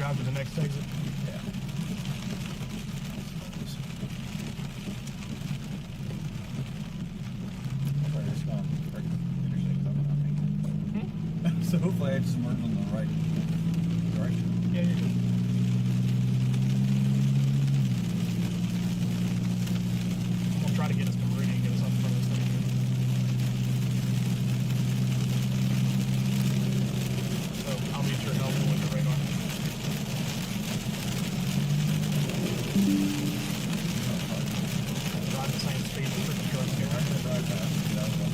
drive to the next exit. Yeah. Hopefully I just gone right interstate coming, I think. So hopefully I just merged on the right direction. Yeah, you're good. I'm gonna try to get us to Meridian and get us up in front of this thing. So I'll need your help with the radar. Drive the same speed as freaking trucks I go. can drive past. That was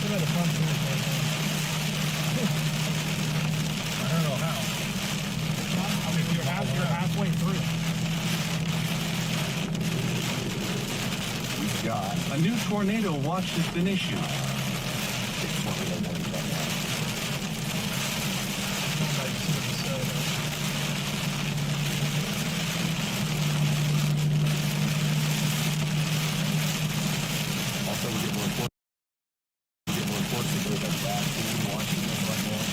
I don't know how. I mean, you're halfway through. We've got a new tornado watch has been issued. Also, we get more reports. We get more reports of those like that watching them right now.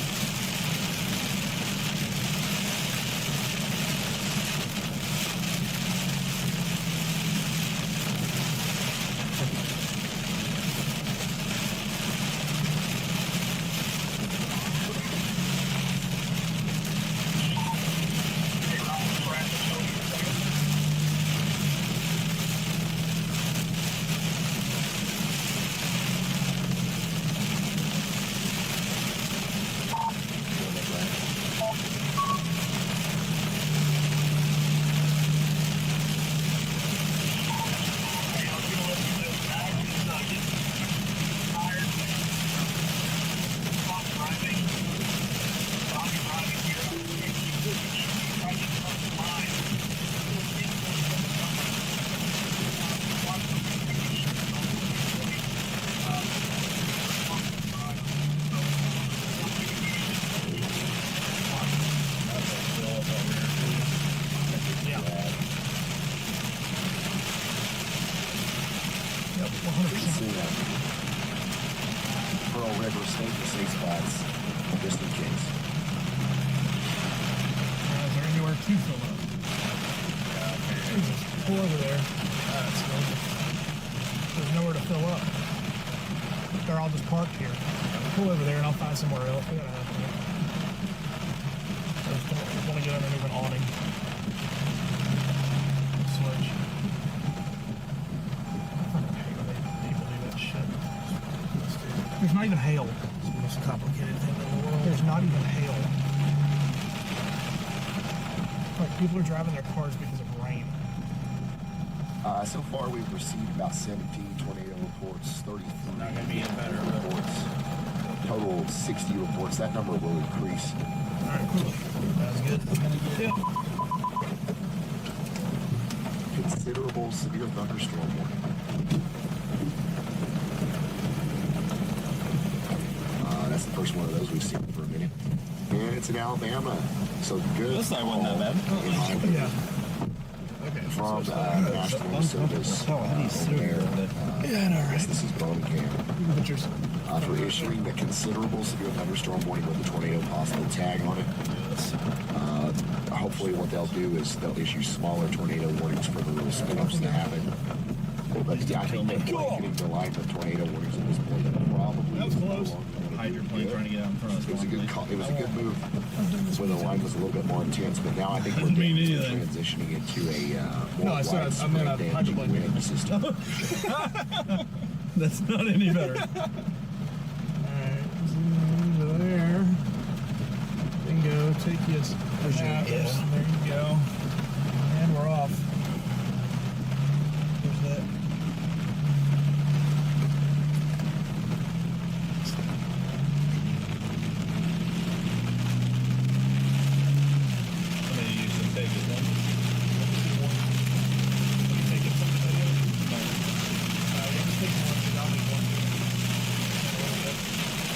Pearl River State to 6 spots, just in case. Is there anywhere to fill up? Jesus, pull over there. That's good. There's nowhere to fill up. They're all just parked here. Pull over there and I'll find somewhere else. We gotta have to. I just want to get underneath an awning. Switch. I fucking hate when people do that shit. There's not even hail. It's the most complicated thing in the world. There's not even hail. Like, people are driving their cars because of rain. So far, we've received about 17 tornado reports, 33 Not gonna be any better, but- reports. Total 60 reports. That number will increase. Alright, cool. That's good. Yeah. Considerable severe thunderstorm warning. That's the first one of those we've seen for a minute. And it's in Alabama. So good. This night wasn't that bad. Yeah. Okay. From National Service. Yeah, I know, right? This is Birmingham. Pictures. For issuing the considerable severe thunderstorm warning with a tornado possible tag on it. Hopefully what they'll do is they'll issue smaller tornado warnings for the little spin-ups that happen. But yeah, I think that blanketing the line with tornado warnings at this point probably That was is no close. longer gonna be Hydroplane good. trying to get out in front of us. It was a good call. It was a good move when the line was a little bit more intense, but now I think we're Doesn't mean definitely anything. transitioning into a more No, I said I meant a widespread damaging hydroplane. wind system. That's not any better. Alright, zoom into there. Bingo, take you a snap. There you go. And we're off. There's that. I'm gonna use some take it one. You taking some video? Yeah, just take one, because I'll need one.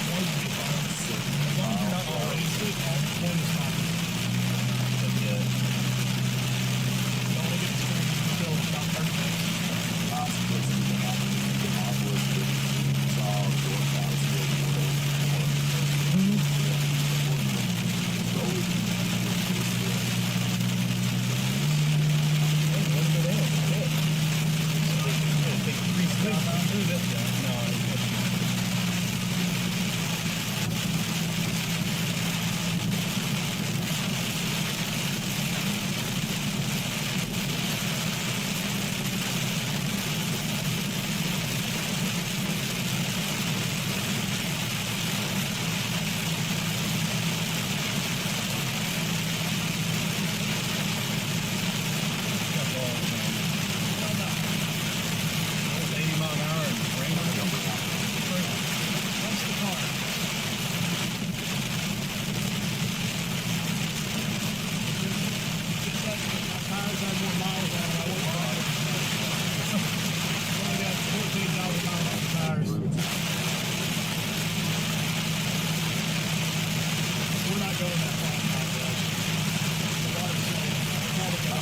One will be fine. As long as you're not already sitting on the point is fine. Don't look at the screen until it's about 30 minutes. That's the car. Just like my tires have more miles on them, I won't buy it. Only got 14,000 miles on the tires. We're not going that far now, guys. The water's saying, probably got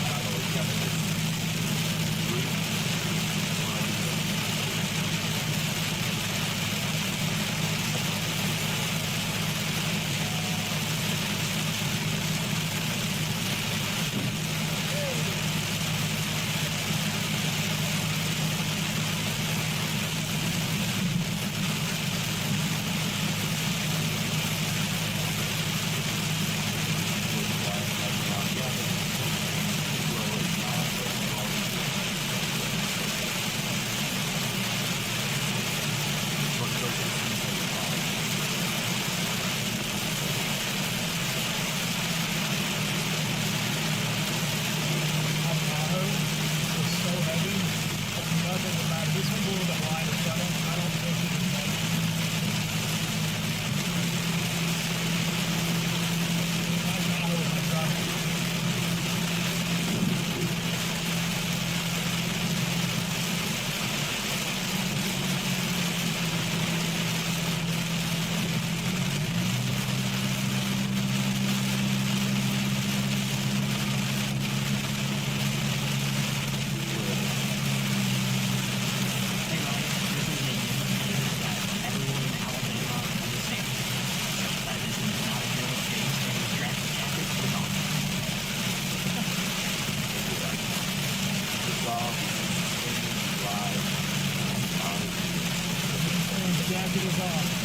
Tahoe is so heavy, nothing will matter. This one's a little bit lighter, so I don't think it can make it. My Tahoe is my truck. Hey guys, this is Nathan. That everyone in Alabama understands that this is not a real estate and traffic traffic is on. And the jacket is off.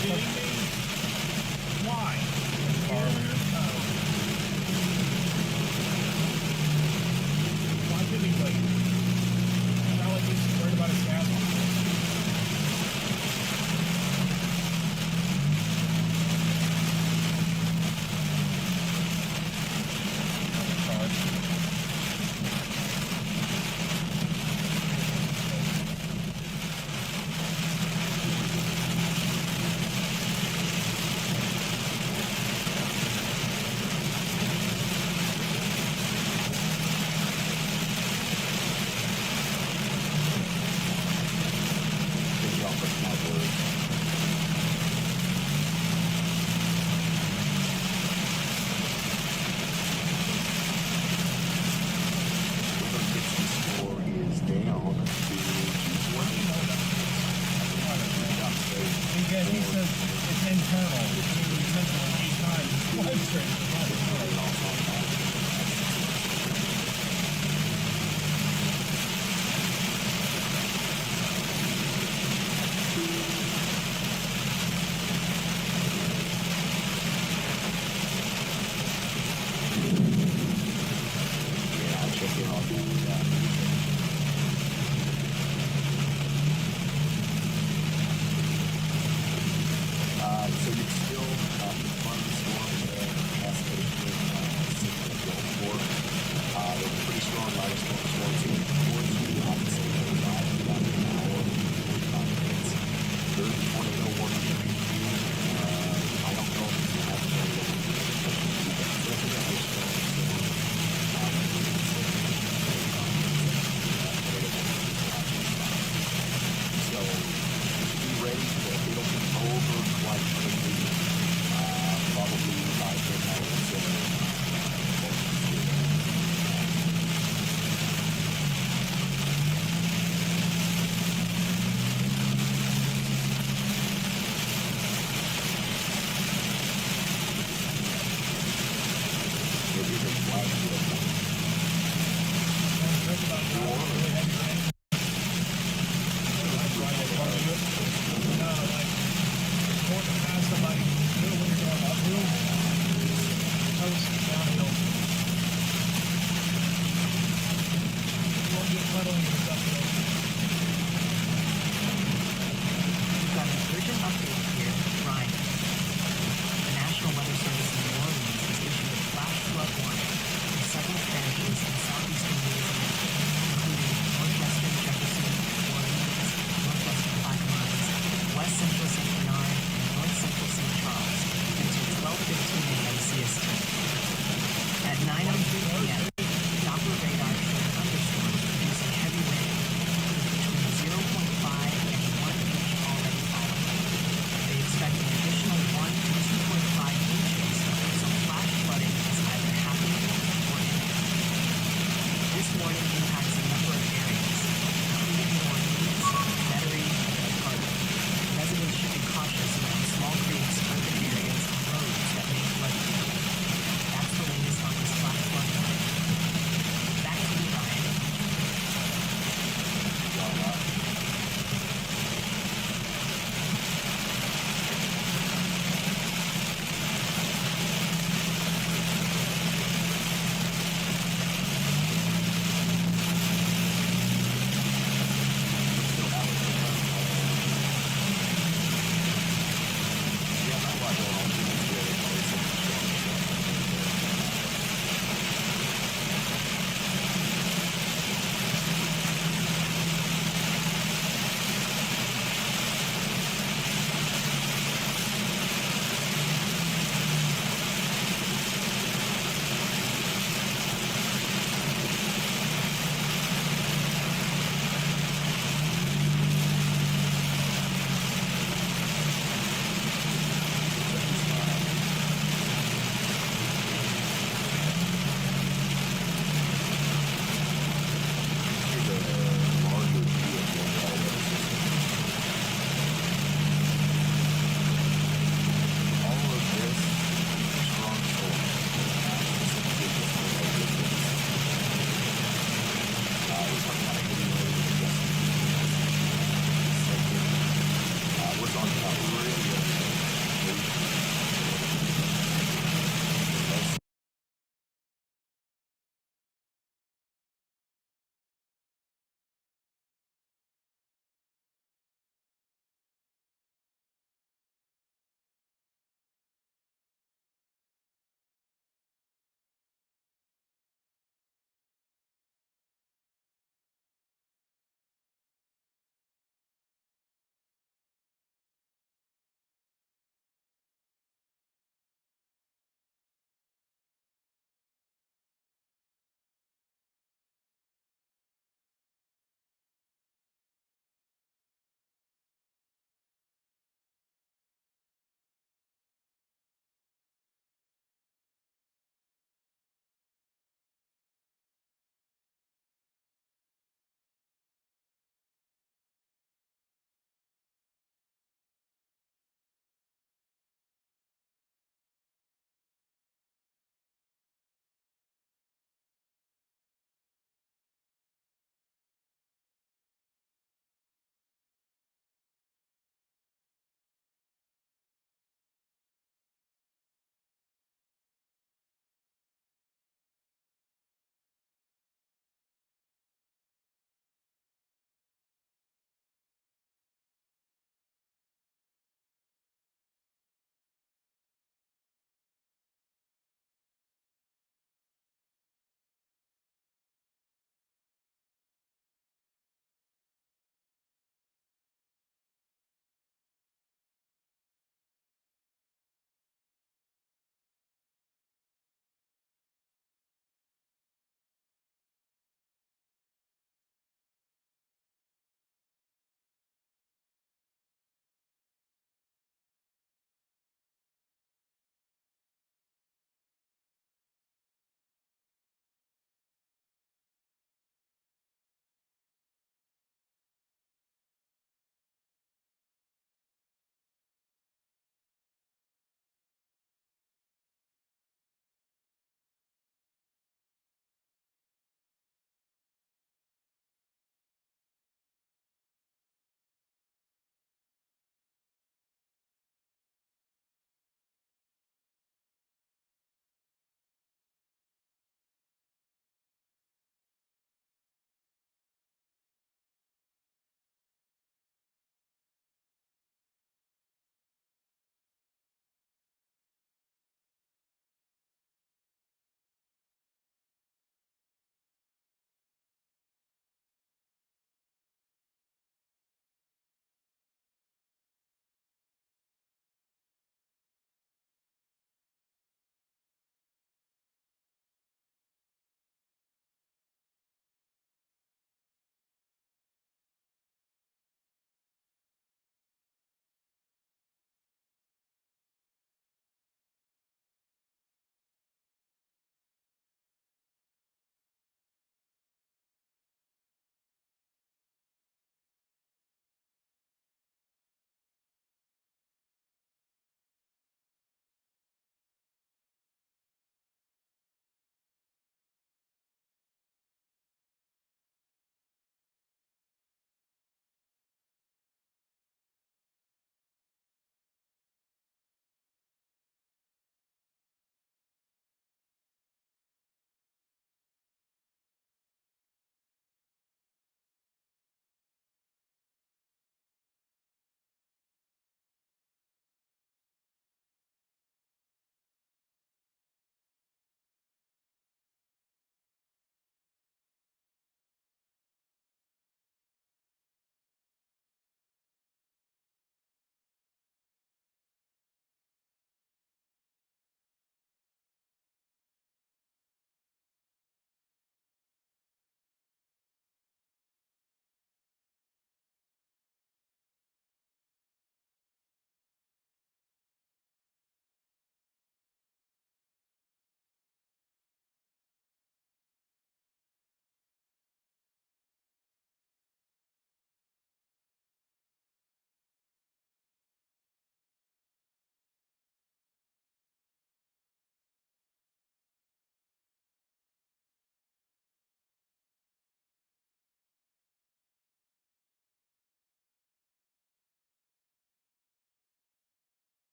Kidding me? Why? Why couldn't he wait? Not like he's worried about his gas. he says it's internal. It's mentioned 8 times. Live stream. Yeah, I'll check in on that. So you're still in front of the storm there, Cascade with Signal Gulf War. There's a pretty strong light storm towards you. I would say they're about an hour, 45 minutes. There's a tornado warning coming through. I don't know if it's going to have to go over the definitely a strong storm. So be ready for it'll be over quite quickly, probably by midnight. Got an urgent update here, Ryan. The National Weather Service in New Orleans has issued a flash flood warning for several parishes in southeastern Louisiana, including northwestern Jefferson, Orleans, northwestern Plaquemines, west central St. Bernard, and north central St. Charles until 12:15 a.m. CST. At 9:03 p.m., Doppler radar showed thunderstorms producing heavy rain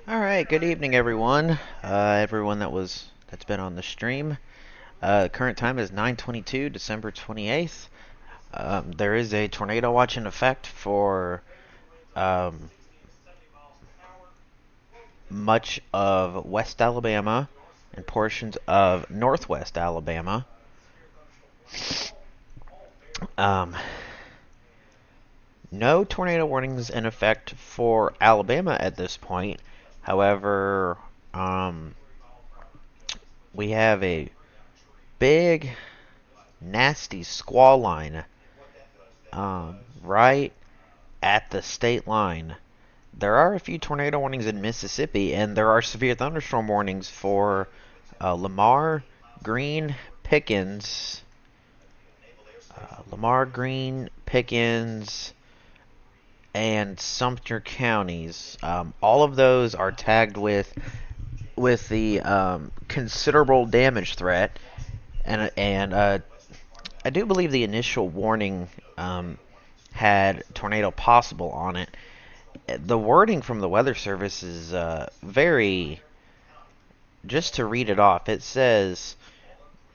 All right, good evening, everyone. Everyone that's been on the stream. Current time is 9:22, December 28th. There is a tornado watch in effect for much of West Alabama and portions of Northwest Alabama. No tornado warnings in effect for Alabama at this point. However, we have a big, nasty squall line right at the state line. There are a few tornado warnings in Mississippi, and there are severe thunderstorm warnings for Lamar, Greene, Pickens, and Sumter counties. All of those are tagged with the considerable damage threat, and I do believe the initial warning had tornado possible on it. The wording from the Weather Service is very... Just to read it off, it says,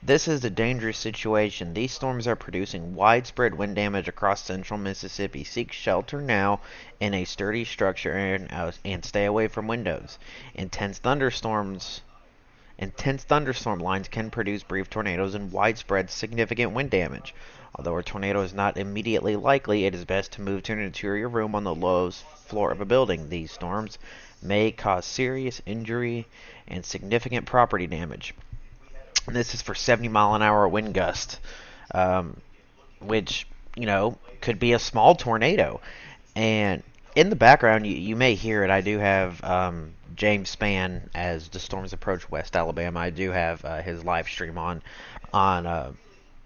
"This is a dangerous situation. These storms are producing widespread wind damage across central Mississippi. Seek shelter now in a sturdy structure and stay away from windows. Intense thunderstorm lines can produce brief tornadoes and widespread significant wind damage. Although a tornado is not immediately likely, it is best to move to an interior room on the lowest floor of a building. These storms may cause serious injury and significant property damage." And this is for 70-mile-an-hour wind gust, which, could be a small tornado. And in the background, you may hear it. I do have James Spann, as the storms approach West Alabama. I do have his live stream on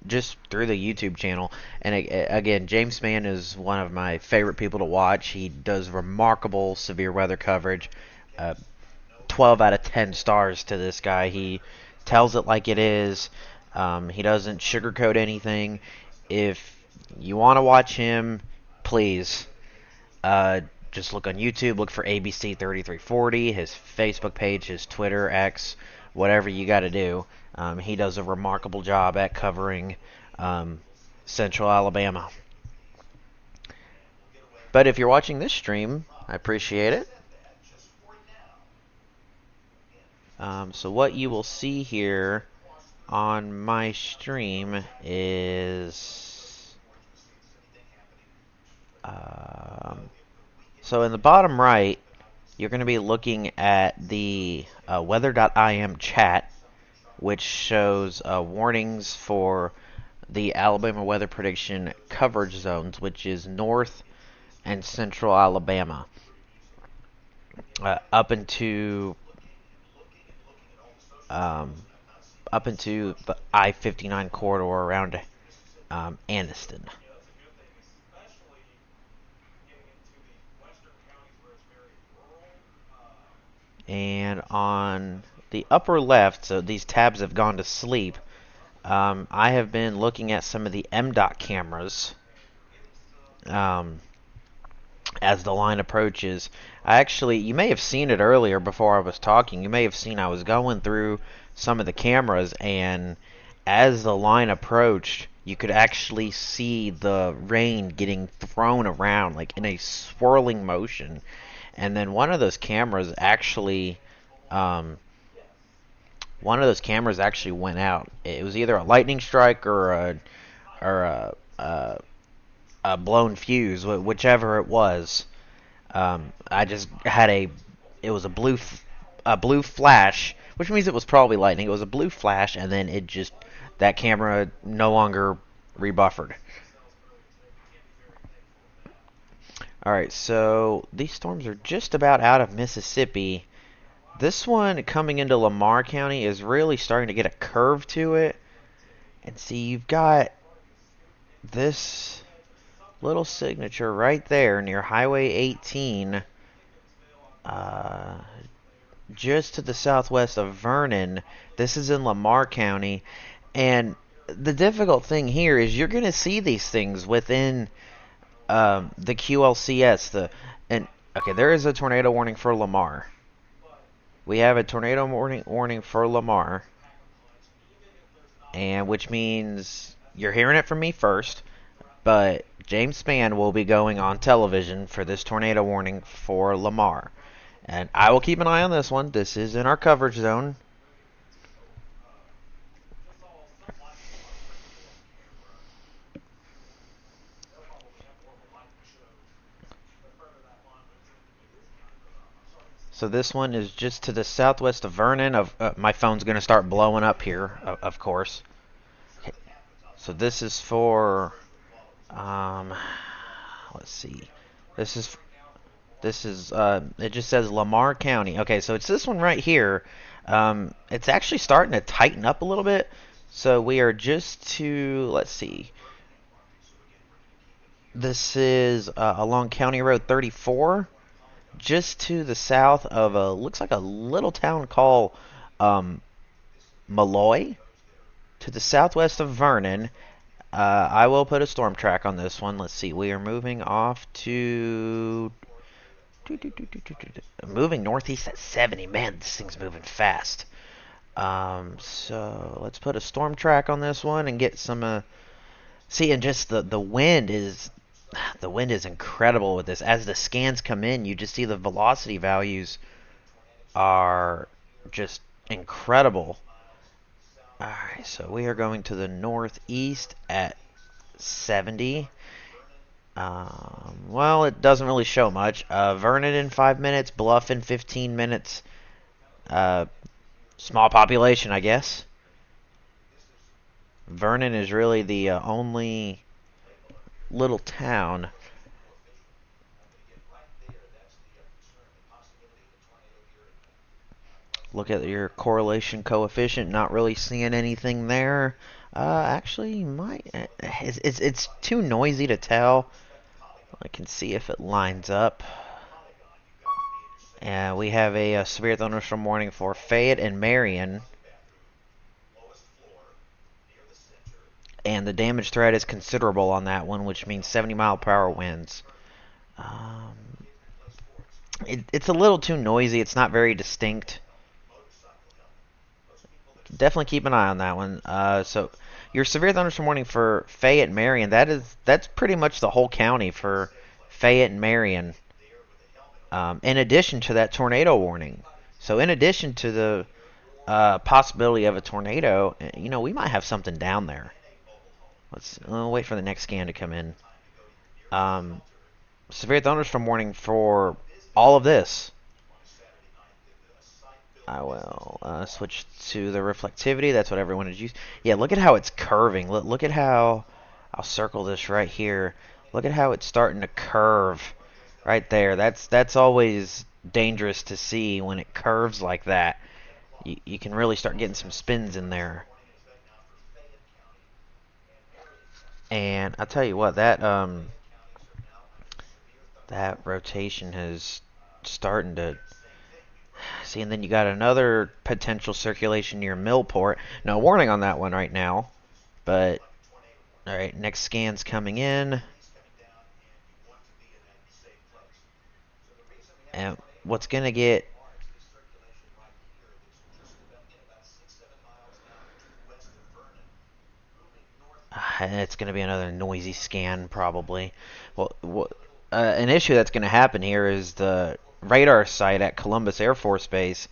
just through the YouTube channel. And again, James Spann is one of my favorite people to watch. He does remarkable severe weather coverage. 12 out of 10 stars to this guy. He tells it like it is. He doesn't sugarcoat anything. If you want to watch him, please just look on YouTube. Look for ABC 3340, his Facebook page, his Twitter, X, whatever you got to do. He does a remarkable job at covering Central Alabama. But if you're watching this stream, I appreciate it. So what you will see here on my stream is... so in the bottom right, you're going to be looking at the weather.im chat, which shows warnings for the Alabama weather prediction coverage zones, which is North and Central Alabama, up into the I-59 corridor around Anniston. And on the upper left, so these tabs have gone to sleep, I have been looking at some of the MDOT cameras as the line approaches. You may have seen it earlier before I was talking. You may have seen I was going through some of the cameras, and as the line approached, you could actually see the rain getting thrown around like in a swirling motion. And then one of those cameras actually went out. It was either a lightning strike or a blown fuse, whichever it was. I just had it was a blue flash, which means it was probably lightning. It was a blue flash, and then that camera no longer rebuffered. Alright, so these storms are just about out of Mississippi. This one coming into Lamar County is really starting to get a curve to it. And see, you've got this little signature right there near Highway 18, just to the southwest of Vernon. This is in Lamar County, and the difficult thing here is you're going to see these things within the QLCS. Okay, there is a tornado warning for Lamar. we have a tornado warning for Lamar, and which means you're hearing it from me first, but James Spann will be going on television for this tornado warning for Lamar. And I will keep an eye on this one. This is in our coverage zone. So this one is just to the southwest of Vernon. My phone's going to start blowing up here, of course. Okay. So this is for, let's see. This is it just says Lamar County. Okay, so it's this one right here. It's actually starting to tighten up a little bit. So we are just to, let's see. This is along County Road 34, just to the south of looks like a little town called Malloy, to the southwest of Vernon. I will put a storm track on this one. Let's see. We are moving off to moving northeast at 70. Man, this thing's moving fast. So let's put a storm track on this one and get some. See, and just the wind is incredible with this. As the scans come in, you just see the velocity values are just incredible. Alright, so we are going to the northeast at 70. Well, it doesn't really show much. Vernon in 5 minutes, Bluff in 15 minutes. Small population, I guess. Vernon is really the only little town. Look at your correlation coefficient. Not really seeing anything there. Actually, it's too noisy to tell. I can see if it lines up. And we have a severe thunderstorm warning for Fayette and Marion. And the damage threat is considerable on that one, which means 70-mile-per-hour winds. It's a little too noisy. It's not very distinct. Definitely keep an eye on that one. So your severe thunderstorm warning for Fayette and Marion, that's pretty much the whole county for Fayette and Marion. In addition to that tornado warning. So in addition to the possibility of a tornado, we might have something down there. We'll wait for the next scan to come in. Severe thunderstorm warning for all of this. I will switch to the reflectivity. That's what everyone is used. Yeah, look at how it's curving. Look at how... I'll circle this right here. Look at how it's starting to curve right there. That's always dangerous to see when it curves like that. You can really start getting some spins in there. And I'll tell you what, that rotation is starting to... See, and then you got another potential circulation near Millport. No warning on that one right now. But, alright, next scan's coming in. And what's going to get... It's going to be another noisy scan, probably. Well, an issue that's going to happen here is the radar site at Columbus Air Force Base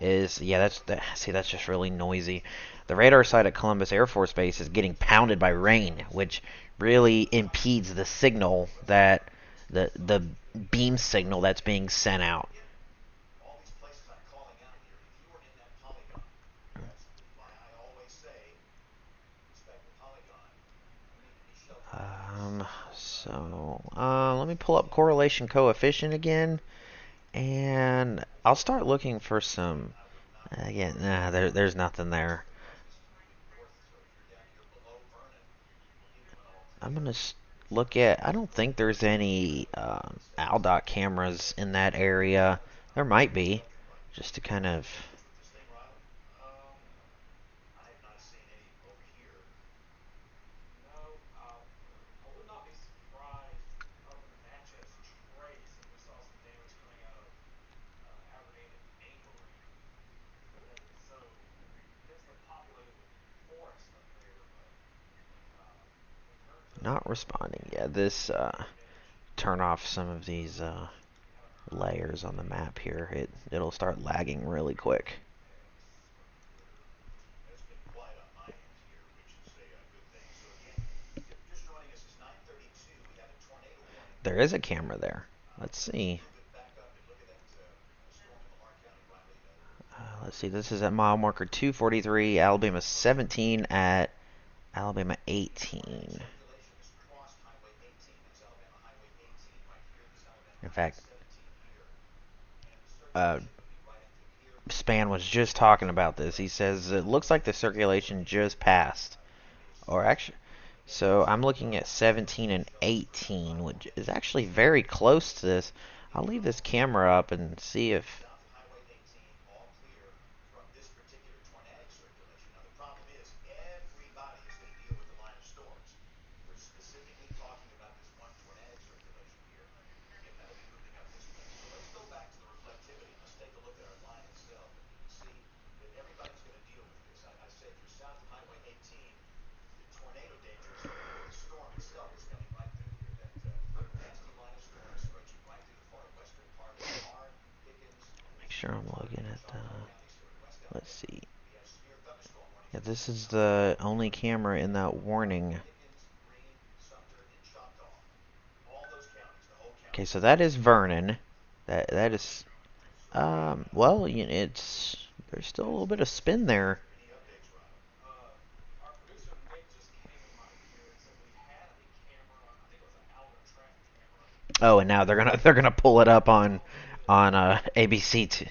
is... Yeah, that's just really noisy. The radar site at Columbus Air Force Base is getting pounded by rain, which really impedes the signal that... the beam signal that's being sent out. So let me pull up correlation coefficient again, and I'll start looking for some. Again, there's nothing there. I'm gonna look at... I don't think there's any ALDOT cameras in that area. There might be, just to kind of... not responding. Yeah, this turn off some of these layers on the map here. It'll start lagging really quick. There is a camera there. Let's see. Let's see. This is at mile marker 243, Alabama 17 at Alabama 18. In fact, Span was just talking about this. He says it looks like the circulation just passed. Or actually, so I'm looking at 17 and 18, which is actually very close to this. I'll leave this camera up and see if... Make sure I'm looking at the... Let's see. Yeah, this is the only camera in that warning. Okay, so that is Vernon. That is... well, it's... There's still a little bit of spin there. Oh, and now they're gonna pull it up on ABC too.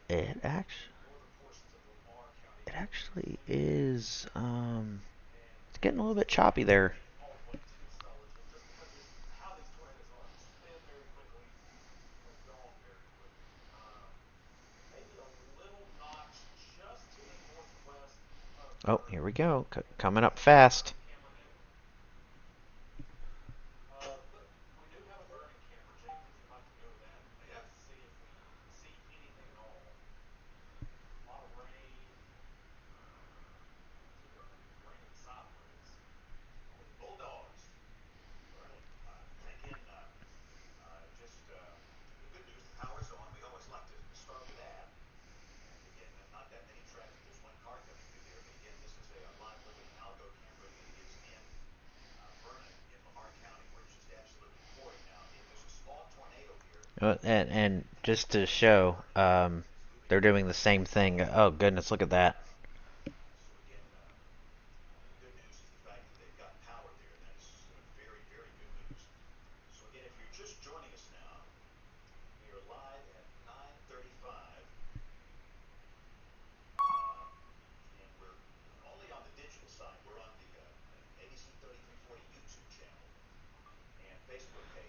It actually is it's getting a little bit choppy there. Oh, here we go. Coming up fast. And just to show, they're doing the same thing. Oh goodness, look at that.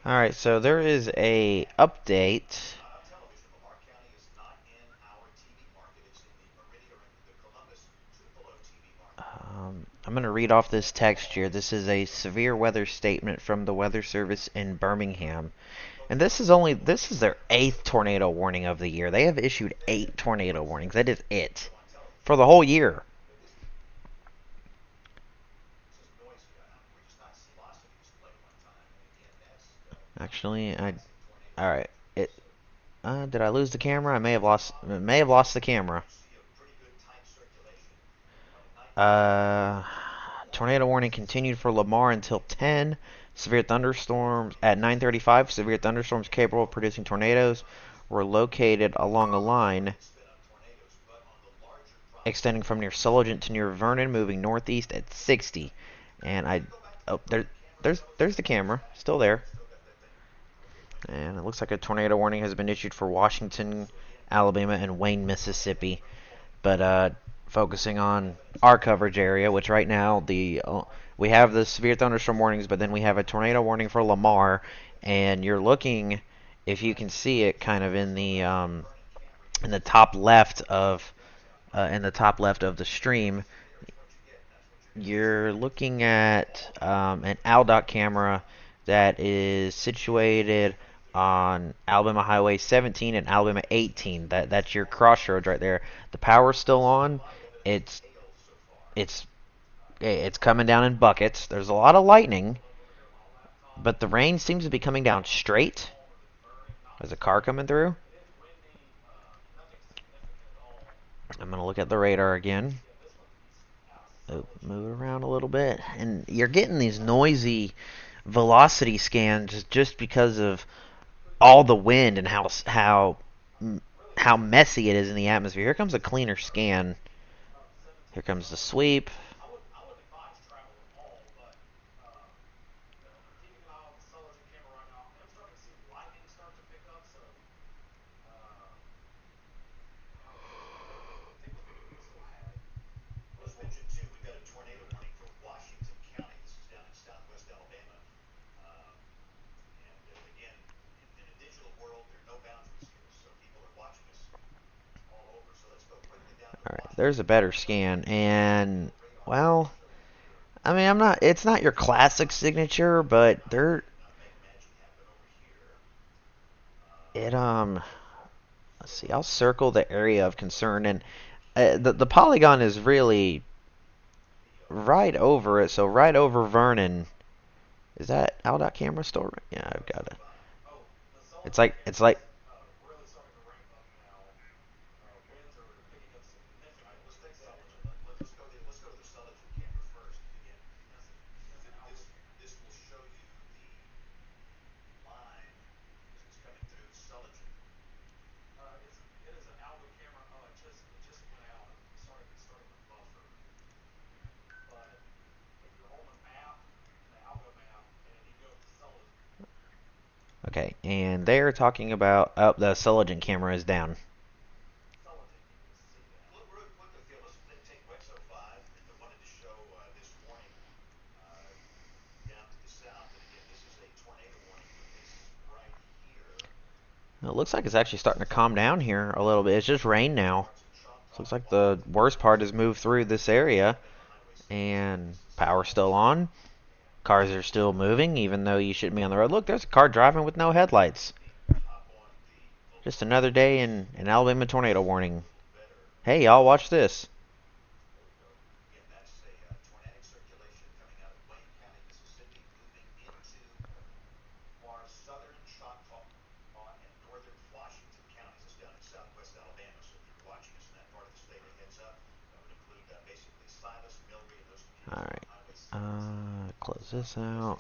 Alright, so there is a update. I'm going to read off this text here. This is a severe weather statement from the Weather Service in Birmingham. And this is their 8th tornado warning of the year. They have issued 8 tornado warnings. That is it. For the whole year. Actually, alright. Did I lose the camera? I may have lost the camera. Tornado warning continued for Lamar until 10. Severe thunderstorms at 9:35. Severe thunderstorms capable of producing tornadoes were located along a line extending from near Sulligent to near Vernon, moving northeast at 60. And there's the camera, still there. And it looks like a tornado warning has been issued for Washington, Alabama, and Wayne, Mississippi. But focusing on our coverage area, which right now we have the severe thunderstorm warnings, but then we have a tornado warning for Lamar, and you're looking, if you can see it, kind of in the top left of the stream. You're looking at an ALDOT camera that is situated on Alabama Highway 17 and Alabama 18. That's your crossroads right there. The power's still on. It's it's it's coming down in buckets. There's a lot of lightning, but the rain seems to be coming down straight. There's a car coming through. I'm gonna look at the radar again. Oh, move it around a little bit, and you're getting these noisy velocity scans just because of all the wind and how messy it is in the atmosphere. Here comes a cleaner scan. Here comes the sweep. Alright, there's a better scan, and, well, I mean, it's not your classic signature, but let's see, I'll circle the area of concern, and the polygon is really right over it, so right over Vernon. Is that Aldot camera store? Yeah, I've got it. It's like okay, and they're talking about the Sullivan camera is down. It looks like it's actually starting to calm down here a little bit. It's just rain now. Looks like the worst part has moved through this area, and power's still on. Cars are still moving, even though you shouldn't be on the road. Look, there's a car driving with no headlights. Just another day in an Alabama tornado warning. Hey, y'all, watch this. Alright, close this out.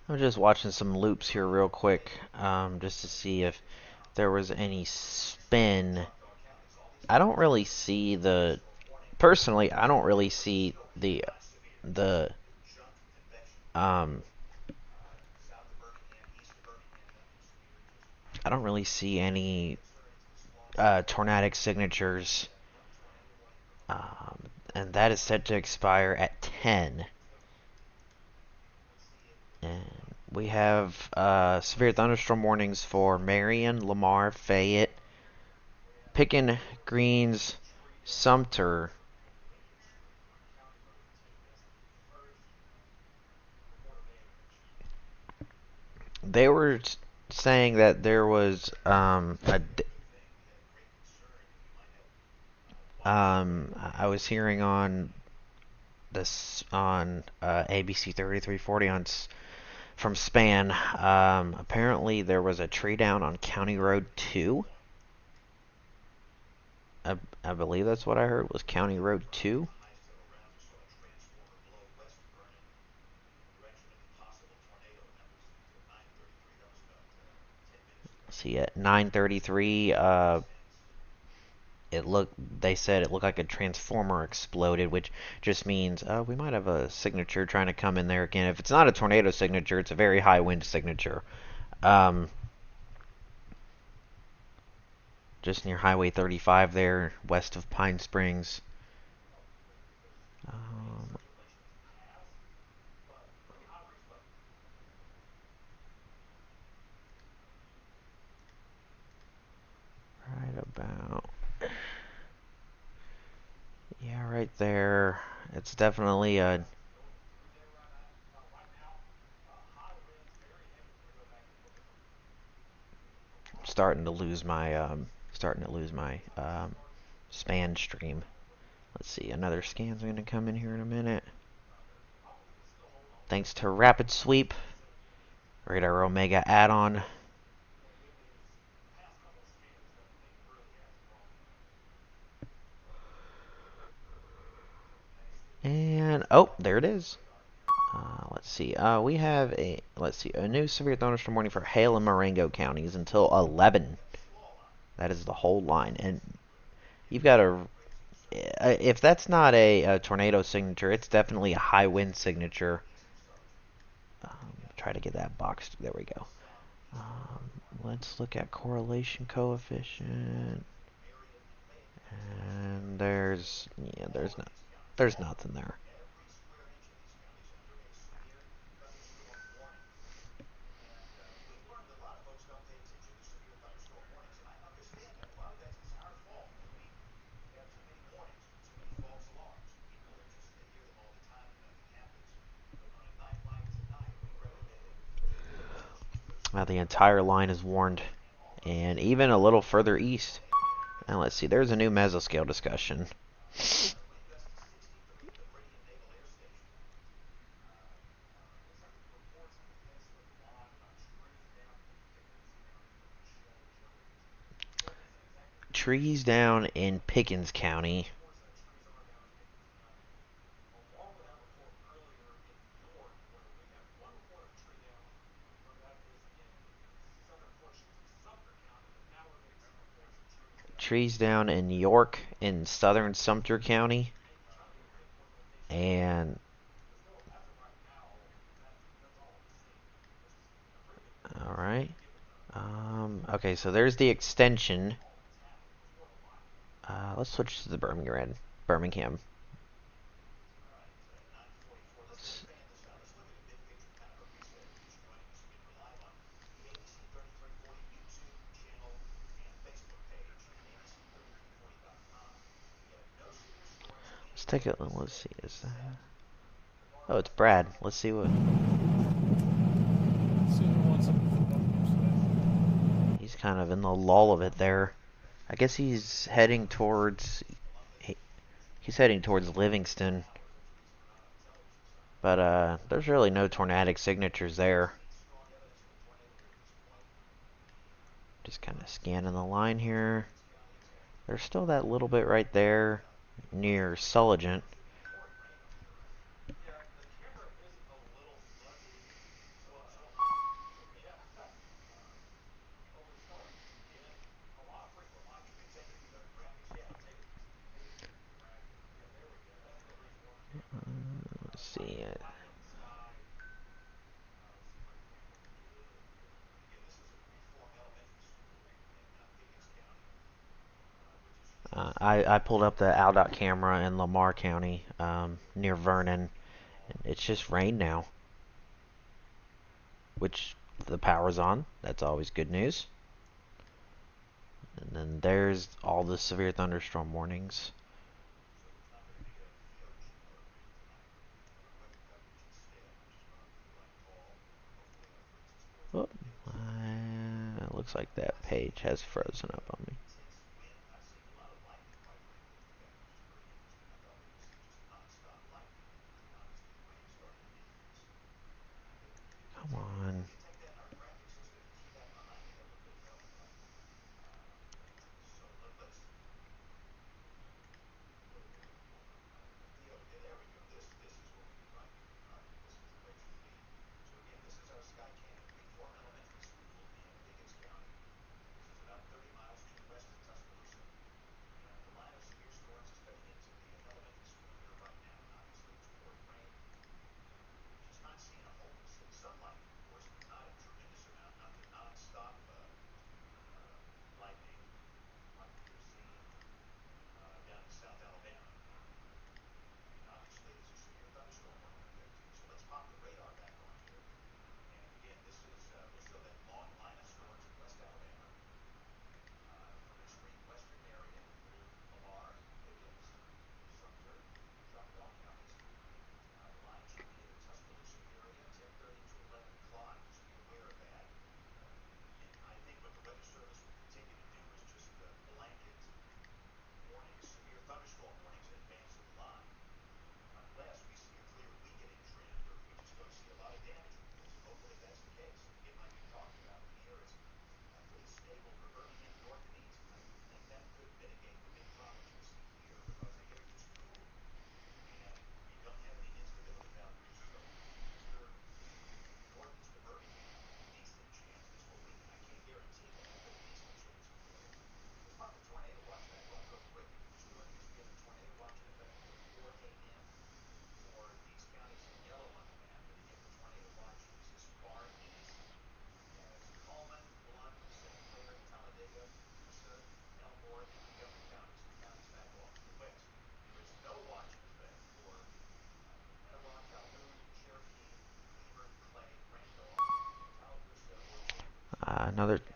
I'm just watching some loops here real quick, just to see if there was any spin. I don't really see personally, I don't really see the, I don't really see any, tornadic signatures, and that is set to expire at 10. And we have severe thunderstorm warnings for Marion, Lamar, Fayette, Pickens, Greens, Sumter. They were saying that there was I was hearing on this on ABC 3340 from Span. Apparently there was a tree down on County Road 2. I believe that's what I heard was County Road 2. See at 9:33, they said it looked like a transformer exploded, which just means we might have a signature trying to come in there again. If it's not a tornado signature, it's a very high wind signature. just near Highway 35 there, west of Pine Springs. Right about. Yeah, right there. It's definitely a. Starting to lose my span stream. Let's see, another scan's going to come in here in a minute. Thanks to Rapid Sweep, Radar Omega add-on. And oh, there it is. Let's see. We have a new severe thunderstorm warning for Hale and Marengo counties until 11. That is the whole line, and you've got a. If that's not a tornado signature, it's definitely a high wind signature. Try to get that boxed. There we go. Let's look at correlation coefficient. And there's nothing there. The entire line is warned, and even a little further east. Now let's see. There's a new mesoscale discussion. Trees down in Pickens County. Trees down in York in southern Sumter County. And alright. Okay, so there's the extension. Let's switch to the Birmingham. Let's take it. Let's see. Is that? Oh, it's Brad. Let's see what. See who wants some football games today. He's kind of in the lull of it there. I guess he's heading towards. He's heading towards Livingston. But there's really no tornadic signatures there. Just kind of scanning the line here. There's still that little bit right there near Sulligent. Let's see it. I pulled up the AlDOT camera in Lamar County, near Vernon. It's just rain now, which the power's on. That's always good news. And then there's all the severe thunderstorm warnings. Oh, it looks like that page has frozen up on me. Come on.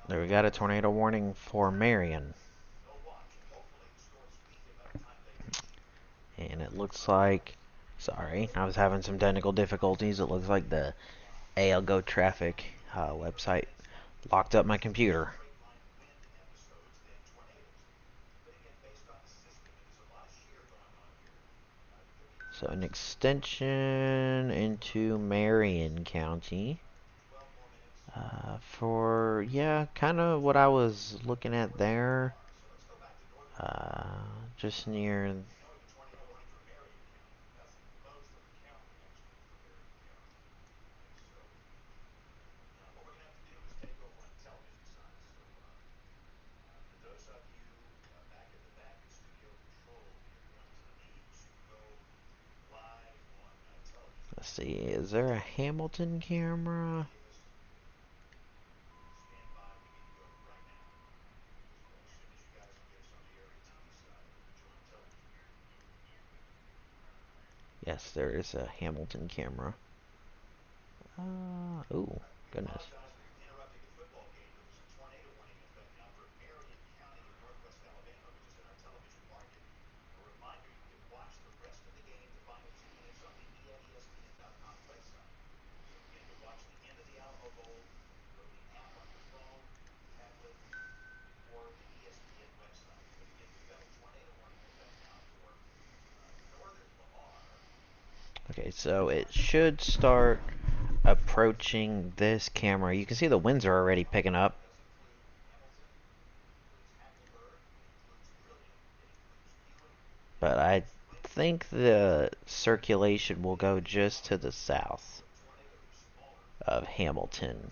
There we got a tornado warning for Marion. And it looks like, sorry, I was having some technical difficulties. It looks like the ALGO traffic website locked up my computer. So an extension into Marion County. For, yeah, kind of what I was looking at there. Just near. Let's see, is there a Hamilton camera? Yes, there is a Hamilton camera. Oh, goodness. Okay, so it should start approaching this camera. You can see the winds are already picking up. But I think the circulation will go just to the south of Hamilton.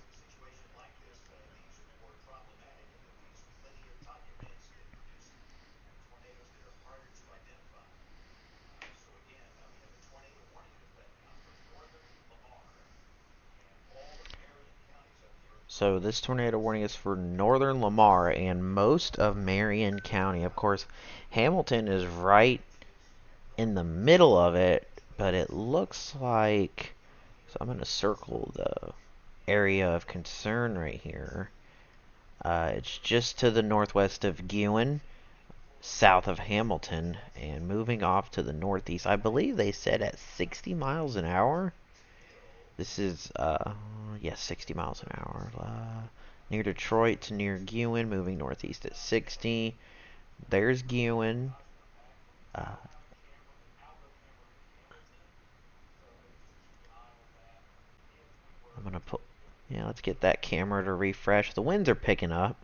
So this tornado warning is for northern Lamar and most of Marion County. Of course, Hamilton is right in the middle of it, but it looks like, so I'm going to circle the area of concern right here. It's just to the northwest of Guin, south of Hamilton, and moving off to the northeast. I believe they said at 60 miles an hour. This is, yes, 60 miles an hour. Near Detroit to near Guin, moving northeast at 60. There's Guin. I'm gonna put, yeah, let's get that camera to refresh. The winds are picking up.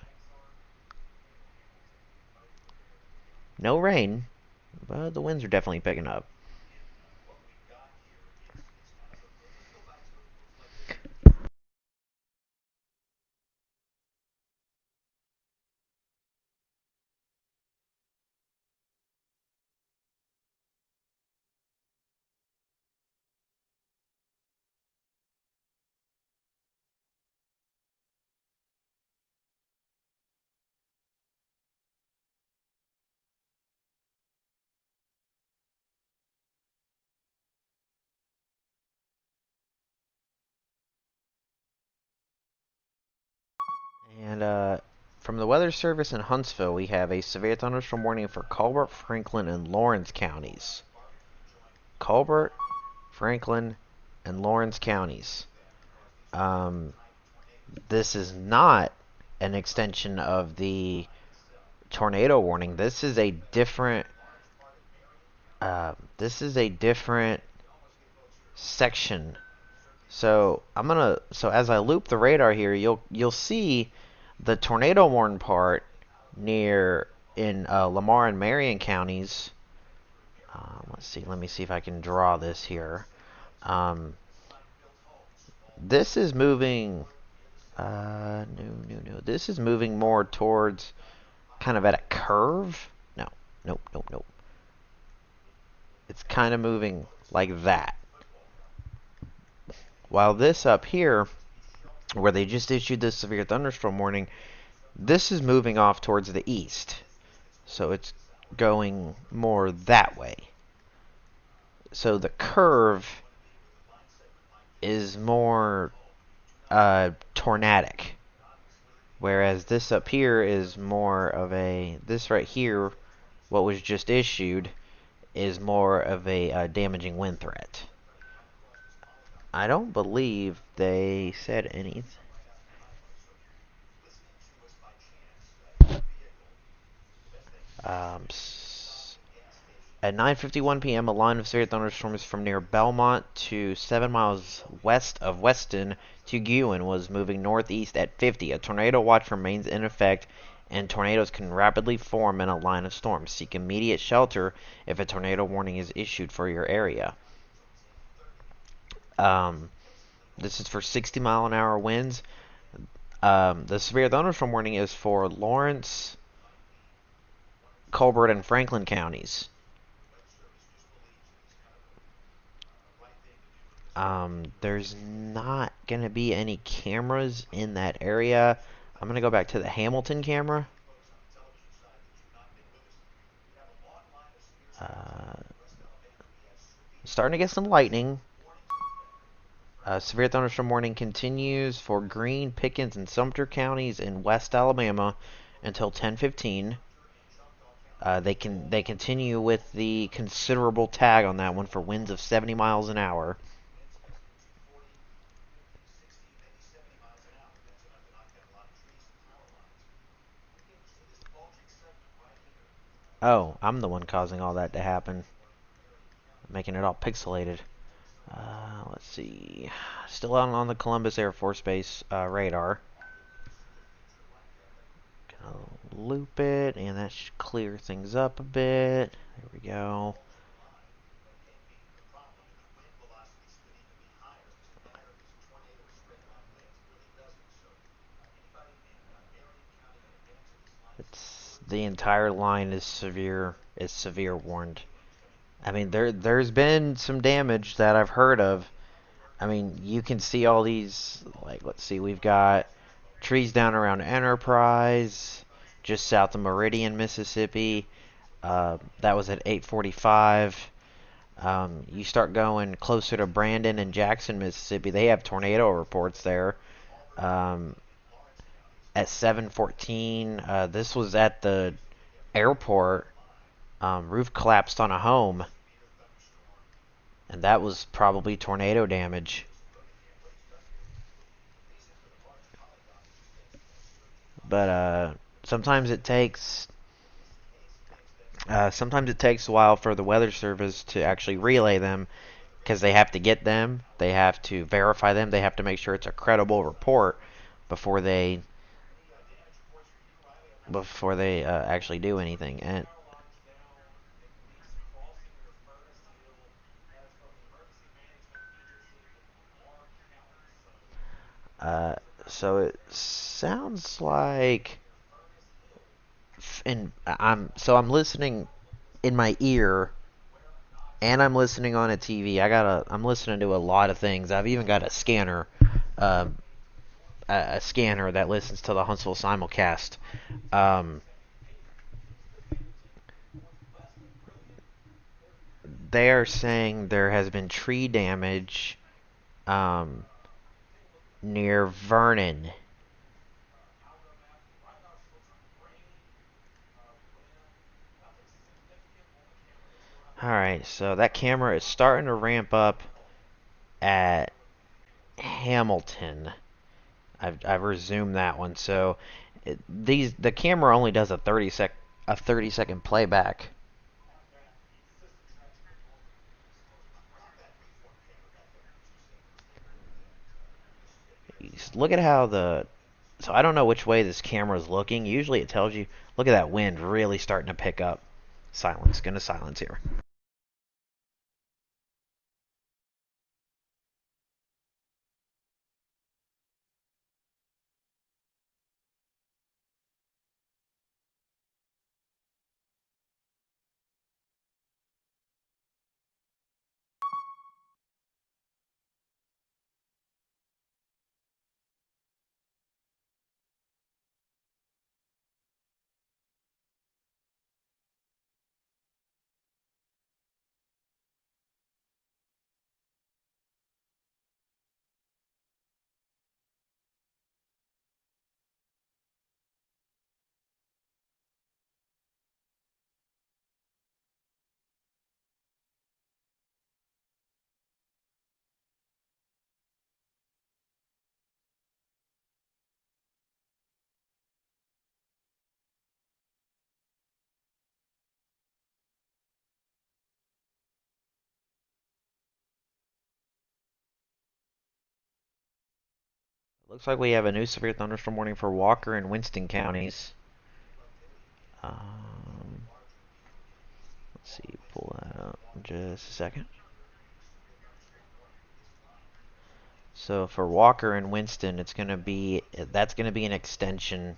No rain, but the winds are definitely picking up. And from the Weather Service in Huntsville, we have a severe thunderstorm warning for Colbert, Franklin, and Lawrence counties. Colbert, Franklin, and Lawrence counties. This is not an extension of the tornado warning. This is a different. This is a different section. So So as I loop the radar here, you'll see the tornado warning part near in Lamar and Marion counties. Let's see. Let me see if I can draw this here. This is moving. No. This is moving more towards kind of at a curve. No. Nope. It's kind of moving like that. While this up here, where they just issued this severe thunderstorm warning, this is moving off towards the east. So it's going more that way. So the curve is more tornadic. Whereas this up here is more of a, this right here, what was just issued, is more of a damaging wind threat. I don't believe they said anything. At 9:51 p.m., a line of severe thunderstorms from near Belmont to 7 miles west of Weston to Guin was moving northeast at 50. A tornado watch remains in effect, and tornadoes can rapidly form in a line of storms. Seek immediate shelter if a tornado warning is issued for your area. This is for 60-mile-an-hour winds. The severe thunderstorm warning is for Lawrence, Colbert, and Franklin counties. There's not going to be any cameras in that area. I'm going to go back to the Hamilton camera. Starting to get some lightning. Severe thunderstorm warning continues for Greene, Pickens, and Sumter counties in West Alabama until 10:15. They continue with the considerable tag on that one for winds of 70 miles an hour. Oh, I'm the one causing all that to happen. Making it all pixelated. Let's see. Still out on the Columbus Air Force Base radar. Gonna loop it, and that should clear things up a bit. There we go. It's the entire line is severe. Is severe warned. I mean, there's been some damage that I've heard of. I mean, you can see all these. Like, let's see, we've got trees down around Enterprise, just south of Meridian, Mississippi. That was at 8:45. You start going closer to Brandon and Jackson, Mississippi. They have tornado reports there. At 7:14, this was at the airport. Roof collapsed on a home, and that was probably tornado damage. But sometimes it takes a while for the weather service to actually relay them, because they have to get them, they have to verify them, they have to make sure it's a credible report before they actually do anything. And so it sounds like, and I'm listening in my ear, and I'm listening on a TV. I'm listening to a lot of things. I've even got a scanner, a scanner that listens to the Huntsville simulcast. They are saying there has been tree damage near Vernon. Alright, so that camera is starting to ramp up at Hamilton. I've resumed that one. So the camera only does a 30-second playback. Look at how so I don't know which way this camera is looking. Usually it tells you. Look at that wind really starting to pick up. Silence. Gonna silence here. Looks like we have a new severe thunderstorm warning for Walker and Winston counties. Let's see, pull that up in just a second. So for Walker and Winston, that's gonna be an extension.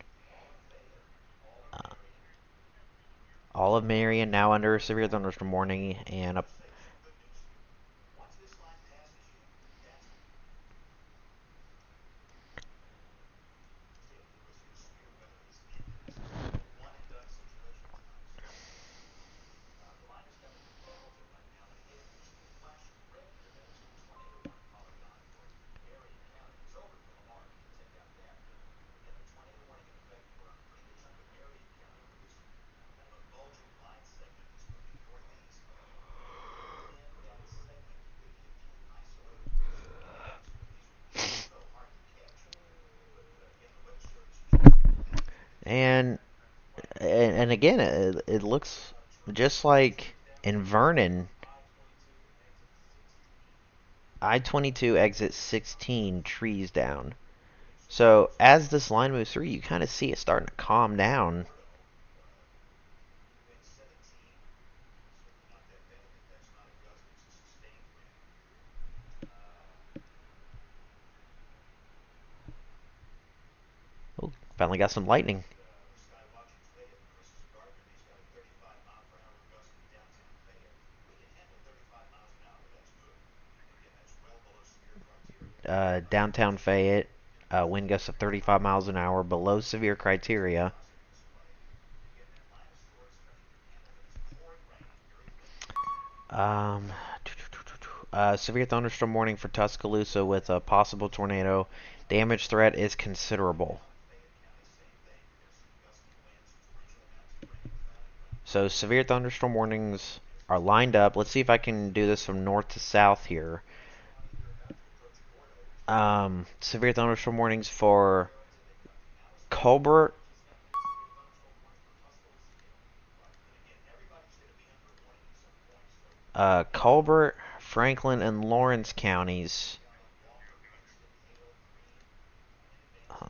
All of Marion now under a severe thunderstorm warning, and a and and again, it looks just like in Vernon. I-22 exit 16, trees down. So as this line moves through, you kind of see it starting to calm down. Oh, finally got some lightning. Downtown Fayette, wind gusts of 35 miles an hour, below severe criteria. Um, Severe thunderstorm warning for Tuscaloosa with a possible tornado. Damage threat is considerable. So severe thunderstorm warnings are lined up. Let's see if I can do this from north to south here. Severe thunderstorm warnings for Colbert, Colbert, Franklin, and Lawrence counties.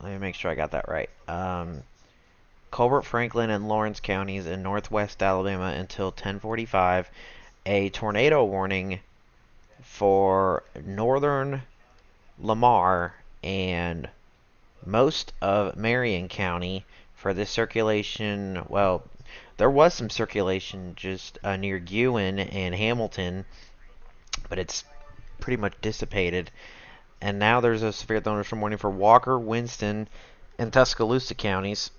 Let me make sure I got that right. Colbert, Franklin, and Lawrence counties in northwest Alabama until 10:45. A tornado warning for northern Lamar and most of Marion County for this circulation. Well, there was some circulation just near Ewan and Hamilton, but it's pretty much dissipated. And now there's a severe thunderstorm warning for Walker, Winston, and Tuscaloosa counties.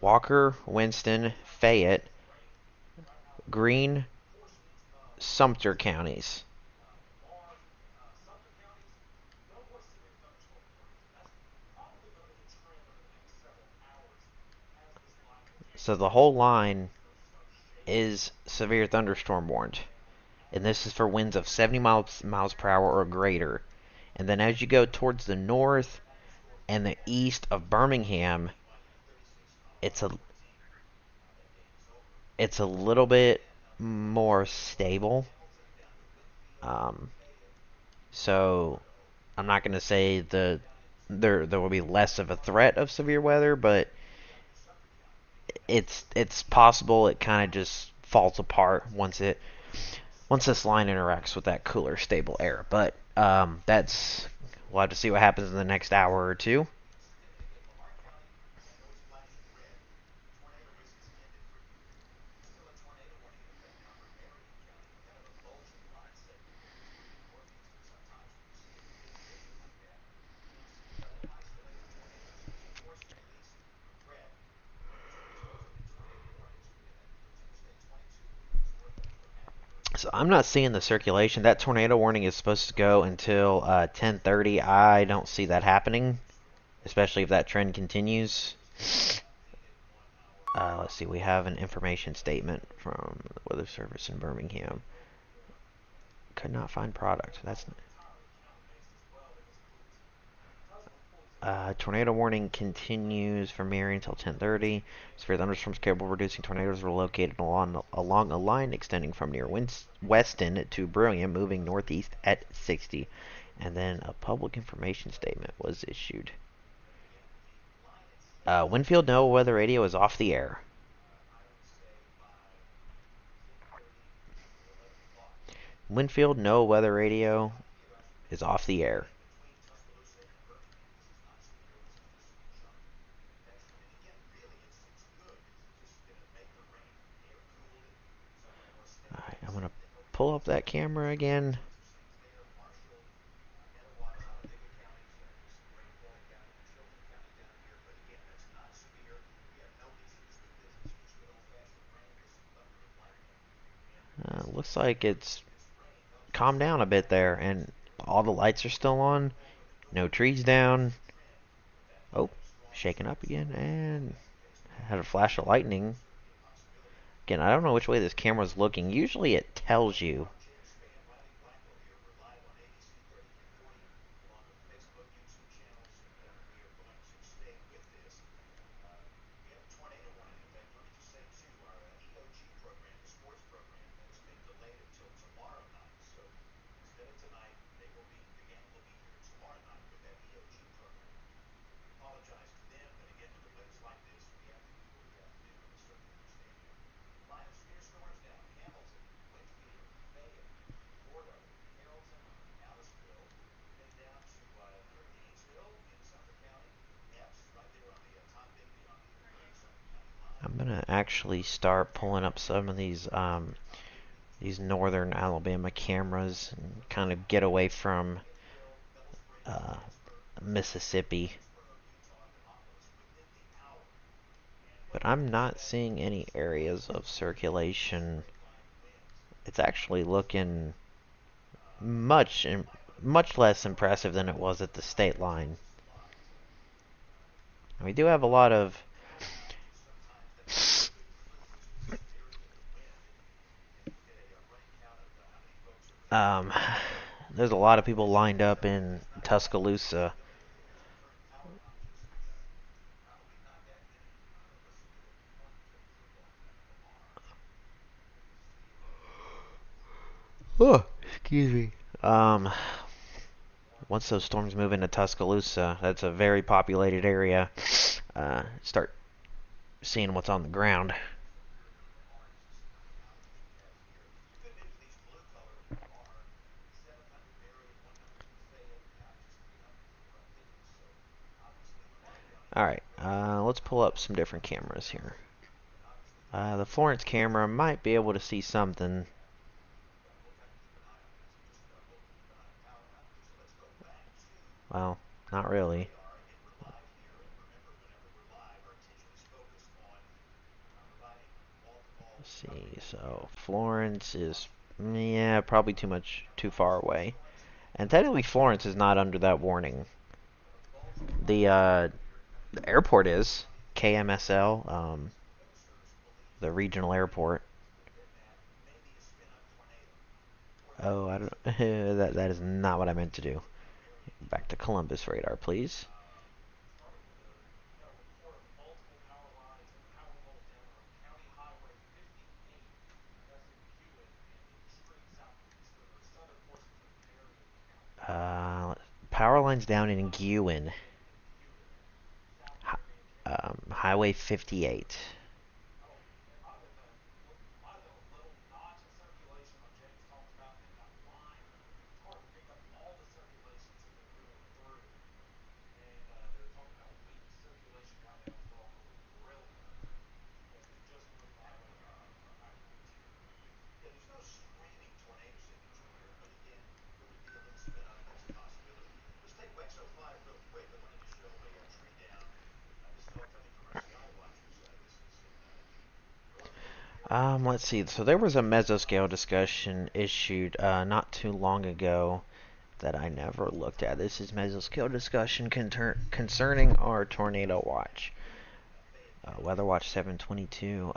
Walker, Winston, Fayette, Greene, Sumter counties. So the whole line is severe thunderstorm warned. And this is for winds of 70 miles per hour or greater. And then as you go towards the north and the east of Birmingham, it's a little bit more stable. So I'm not going to say there will be less of a threat of severe weather, but it's possible it kind of just falls apart once this line interacts with that cooler, stable air. But we'll have to see what happens in the next hour or two. So I'm not seeing the circulation. That tornado warning is supposed to go until 10:30. I don't see that happening, especially if that trend continues. Let's see. We have an information statement from the Weather Service in Birmingham. Could not find product. That's tornado warning continues from Marion until 10:30. Severe thunderstorms capable of reducing tornadoes were located along a line extending from near Weston to Brilliant, moving northeast at 60. And then a public information statement was issued. Winfield NOAA Weather Radio is off the air. Winfield NOAA Weather Radio is off the air. Alright, I'm going to pull up that camera again. Looks like it's calmed down a bit there, and all the lights are still on. No trees down. Oh, shaking up again, and had a flash of lightning. Again, I don't know which way this camera's looking. Usually it tells you. I'm gonna actually start pulling up some of these northern Alabama cameras and kind of get away from Mississippi. But I'm not seeing any areas of circulation. It's actually looking much less impressive than it was at the state line. We do have a lot of there's a lot of people lined up in Tuscaloosa. Oh, excuse me. Once those storms move into Tuscaloosa, that's a very populated area. Start seeing what's on the ground. Alright, let's pull up some different cameras here. The Florence camera might be able to see something. Well, not really. Let's see, so Florence is, yeah, probably too far away. And technically Florence is not under that warning. The airport is KMSL, the regional airport. Oh, I don't. that is not what I meant to do. Back to Columbus radar, please. Power lines down in Guin. Highway 58. Let's see. So there was a mesoscale discussion issued not too long ago that I never looked at. This is mesoscale discussion concerning our tornado watch. Weather Watch 722.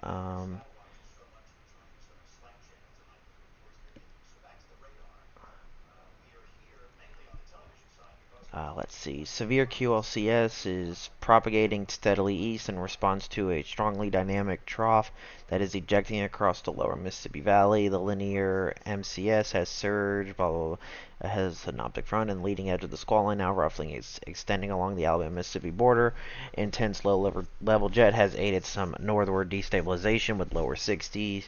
Let's see. Severe QLCS is propagating steadily east in response to a strongly dynamic trough that is ejecting across the lower Mississippi Valley. The linear MCS has surged, blah, blah, blah, has a synoptic front and leading edge of the squall line now roughly is extending along the Alabama-Mississippi border. Intense low-level jet has aided some northward destabilization with lower 60s.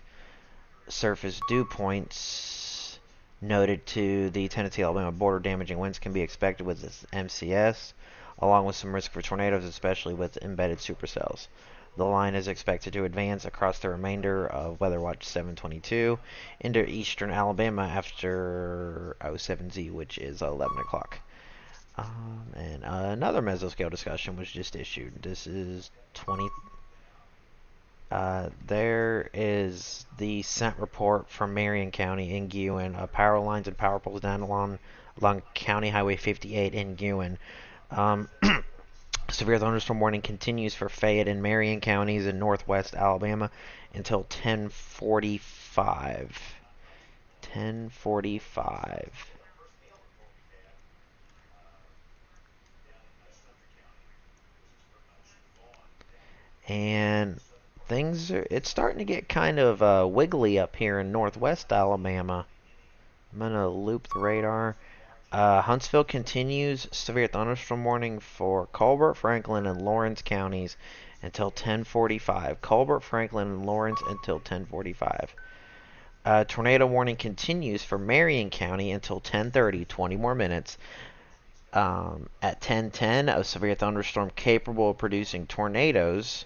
Surface dew points noted to the Tennessee-Alabama border. Damaging winds can be expected with this MCS, along with some risk for tornadoes, especially with embedded supercells. The line is expected to advance across the remainder of Weather Watch 722 into eastern Alabama after 07Z, which is 11 o'clock. And another mesoscale discussion was just issued. This is 20. There is the scent report from Marion County in Guin. Power lines and power poles down along County Highway 58 in Guin. Severe thunderstorm warning continues for Fayette and Marion counties in northwest Alabama until 10:45. 10:45. And it's starting to get kind of wiggly up here in northwest Alabama. I'm going to loop the radar. Huntsville continues severe thunderstorm warning for Colbert, Franklin, and Lawrence counties until 10:45. Colbert, Franklin, and Lawrence until 10:45. Tornado warning continues for Marion County until 10:30, 20 more minutes. At 10:10, a severe thunderstorm capable of producing tornadoes.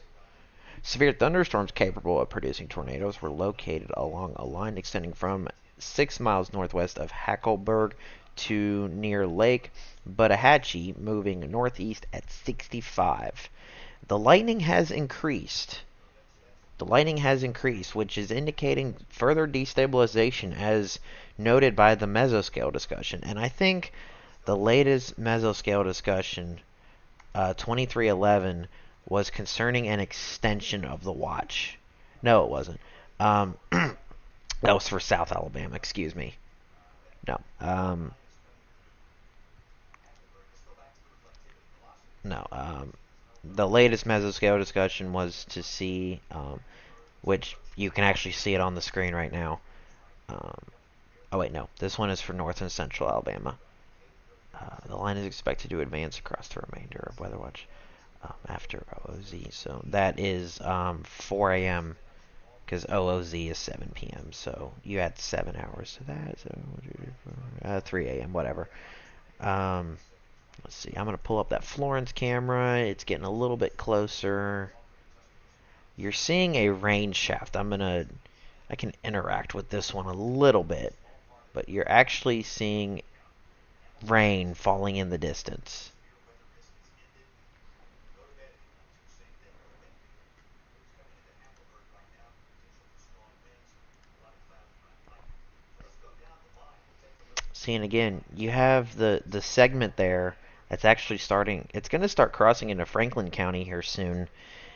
Severe thunderstorms capable of producing tornadoes were located along a line extending from 6 miles northwest of Hackleburg to near Lake Buttahatchee, moving northeast at 65. The lightning has increased. Which is indicating further destabilization as noted by the mesoscale discussion. And I think the latest mesoscale discussion, 2311, was concerning an extension of the watch. No, it wasn't. That was for South Alabama, excuse me. No. The latest mesoscale discussion was to see, which you can actually see it on the screen right now. Oh wait, no. This one is for North and Central Alabama. The line is expected to advance across the remainder of Weather Watch after OOZ. So that is 4 a.m. because OOZ is 7 p.m. So you add 7 hours to that. So 3 a.m. whatever. Let's see. I'm gonna pull up that Florence camera. It's getting a little bit closer. You're seeing a rain shaft. I can interact with this one a little bit, but you're actually seeing rain falling in the distance. Seeing again, you have the segment there that's actually starting. It's going to start crossing into Franklin County here soon,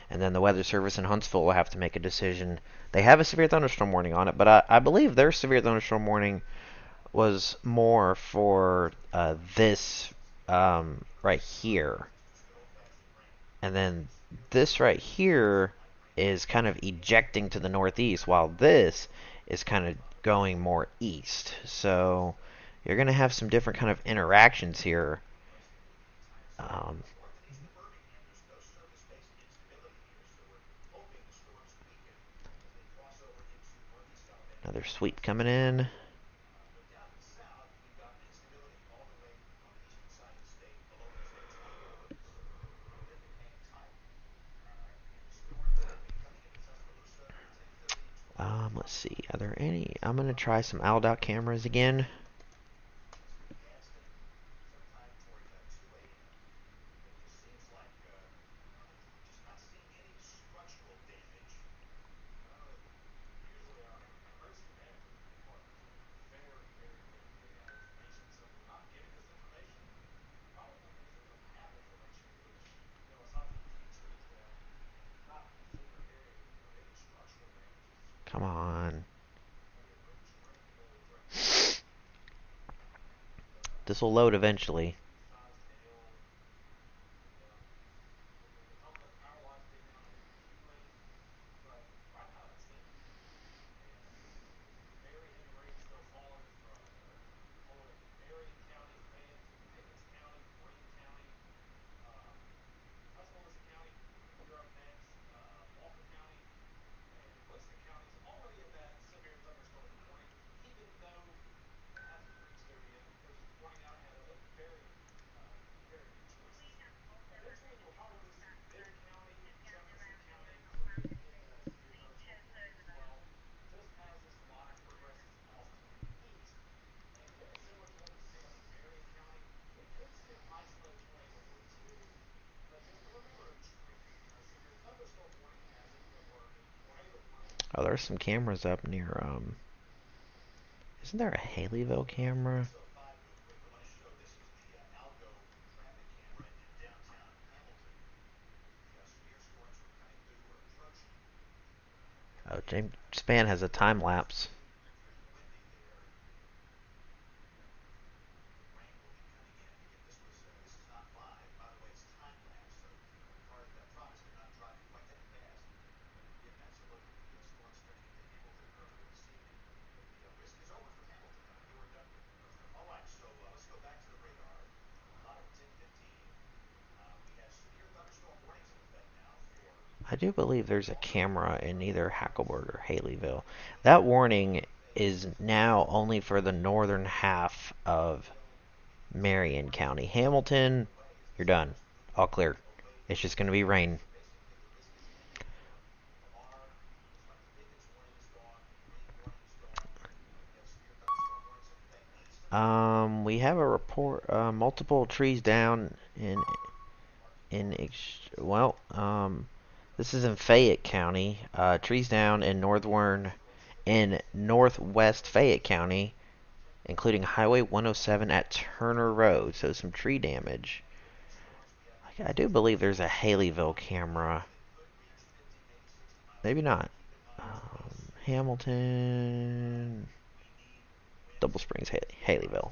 and then the Weather Service in Huntsville will have to make a decision. They have a severe thunderstorm warning on it, but I believe their severe thunderstorm warning was more for this right here. And then this right here is kind of ejecting to the northeast, while this is kind of going more east. So you're going to have some different kind of interactions here. Another sweep coming in. Let's see. Are there any? I'm going to try some ALDOT cameras again. Come on. This will load eventually. Oh, there's some cameras up near, isn't there a Haleyville camera? Oh, James Spann has a time lapse. I do believe there's a camera in either Hackleburg or Haleyville. That warning is now only for the northern half of Marion County. Hamilton, you're done. All clear. It's just going to be rain. We have a report. Multiple trees down well. This is in Fayette County. Trees down in northwest Fayette County, including Highway 107 at Turner Road. So some tree damage. I do believe there's a Haleyville camera. Maybe not. Hamilton, Double Springs, Haleyville.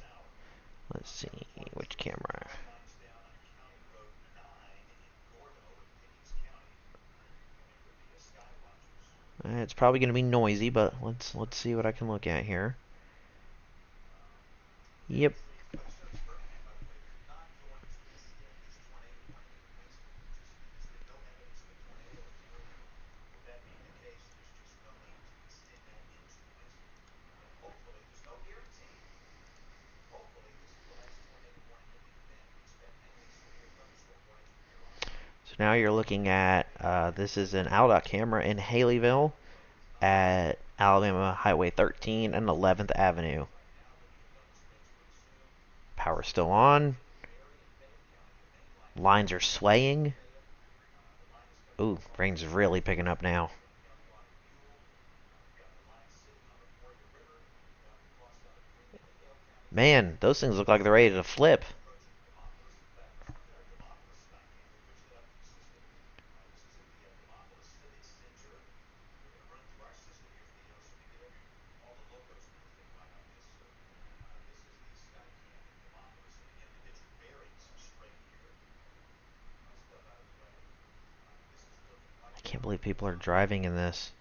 Let's see which camera. It's probably going to be noisy, but let's see what I can look at here. Yep. So now you're looking at this is an ALDOT camera in Haleyville at Alabama Highway 13 and 11th Avenue. Power's still on. Lines are swaying. Ooh, rain's really picking up now. Man, those things look like they're ready to flip. I can't believe people are driving in this.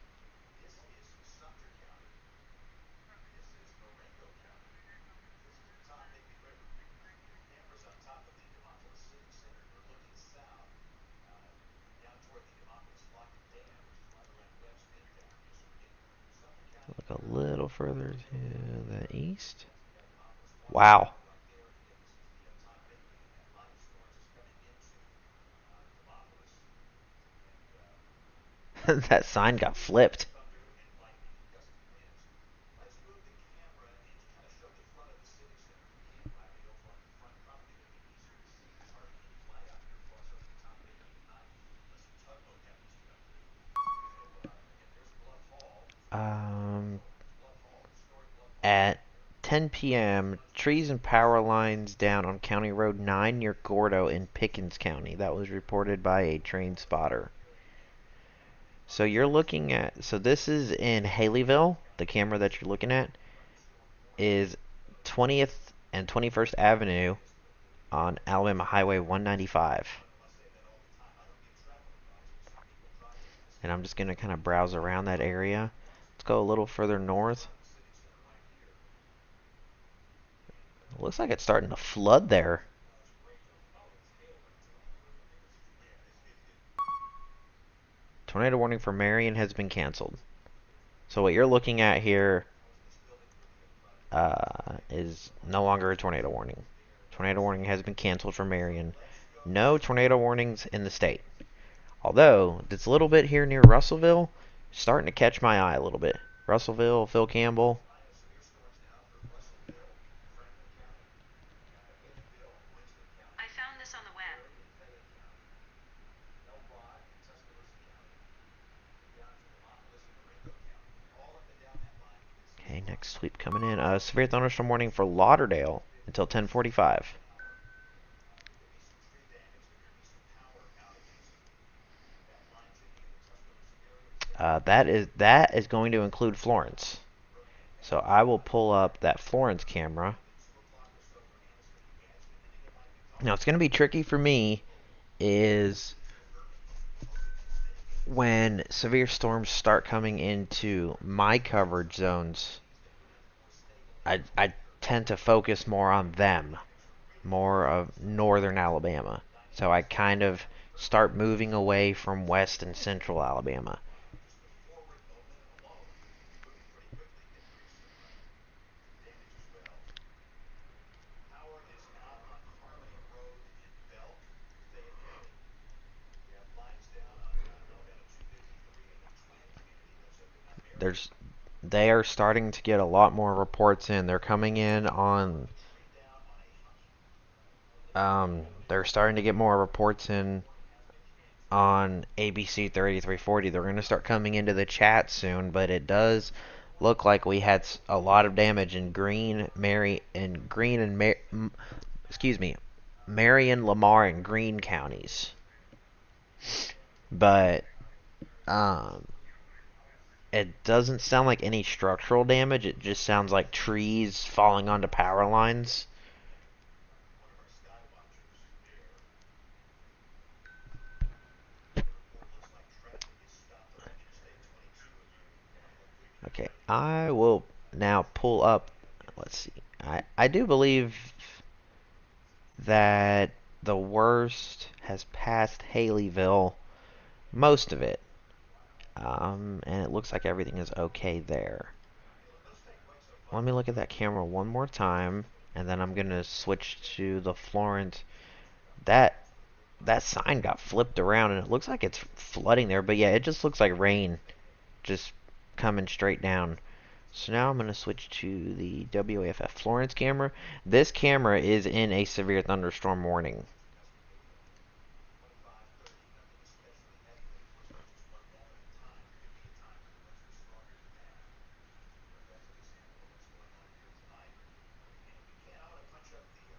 Look a little further to the east. Wow. That sign got flipped. Um, at 10 p.m., trees and power lines down on County Road 9 near Gordo in Pickens County. That was reported by a train spotter. So you're looking at, so this is in Haleyville. The camera that you're looking at is 20th and 21st Avenue on Alabama Highway 195. And I'm just going to kind of browse around that area. Let's go a little further north. Looks like it's starting to flood there. Tornado warning for Marion has been canceled. So what you're looking at here is no longer a tornado warning. Tornado warning has been canceled for Marion. No tornado warnings in the state. Although, this little bit here near Russellville, starting to catch my eye a little bit. Russellville, Phil Campbell. I found this on the web. Next sweep coming in. Severe thunderstorm warning for Lauderdale until 10:45. That is going to include Florence. So I will pull up that Florence camera. Now it's going to be tricky for me is when severe storms start coming into my coverage zones. I tend to focus more on them, more of northern Alabama. So I kind of start moving away from west and central Alabama. They are starting to get a lot more reports in. They're coming in on they're starting to get more reports in on ABC 3340. They're going to start coming into the chat soon, but it does look like we had a lot of damage in Marion, Lamar, and Greene counties. But it doesn't sound like any structural damage. It just sounds like trees falling onto power lines. Okay, I will now pull up. Let's see. I do believe that the worst has passed Haleyville, most of it. And it looks like everything is okay there. Let me look at that camera one more time, and then I'm gonna switch to the Florence. That sign got flipped around, and it looks like it's flooding there. But yeah, it just looks like rain, just coming straight down. So now I'm going to switch to the WAFF Florence camera. This camera is in a severe thunderstorm warning.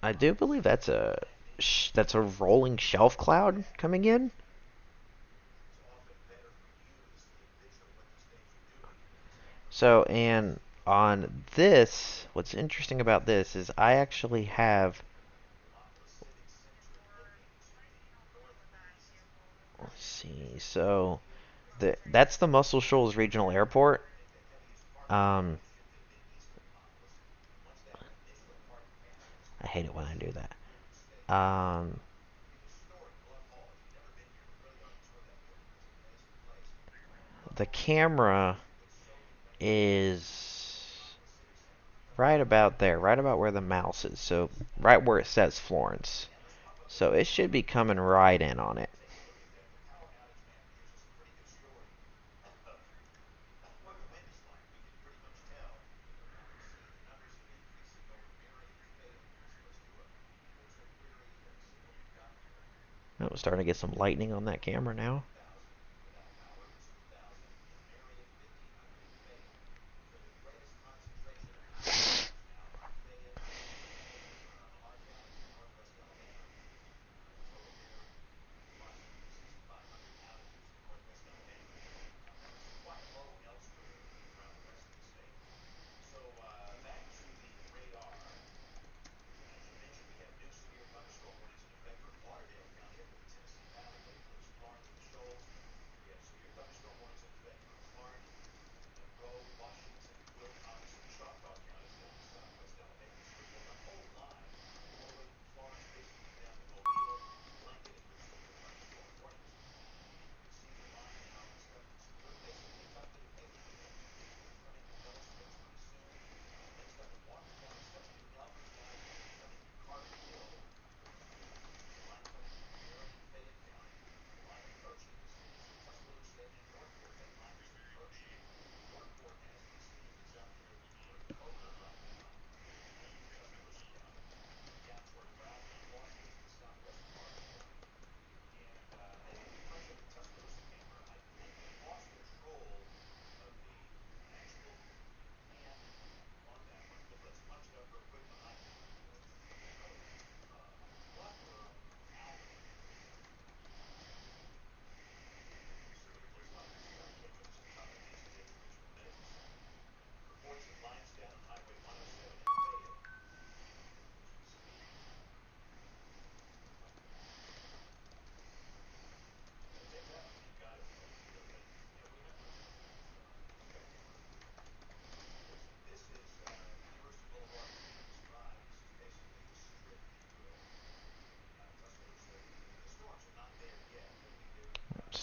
I do believe that's a rolling shelf cloud coming in. So, and on this, what's interesting about this is I actually have, let's see, so that's the Muscle Shoals Regional Airport. I hate it when I do that. The camera is right about there, right about where the mouse is. So right where it says Florence. So it should be coming right in on it. Oh, we're starting to get some lightning on that camera now.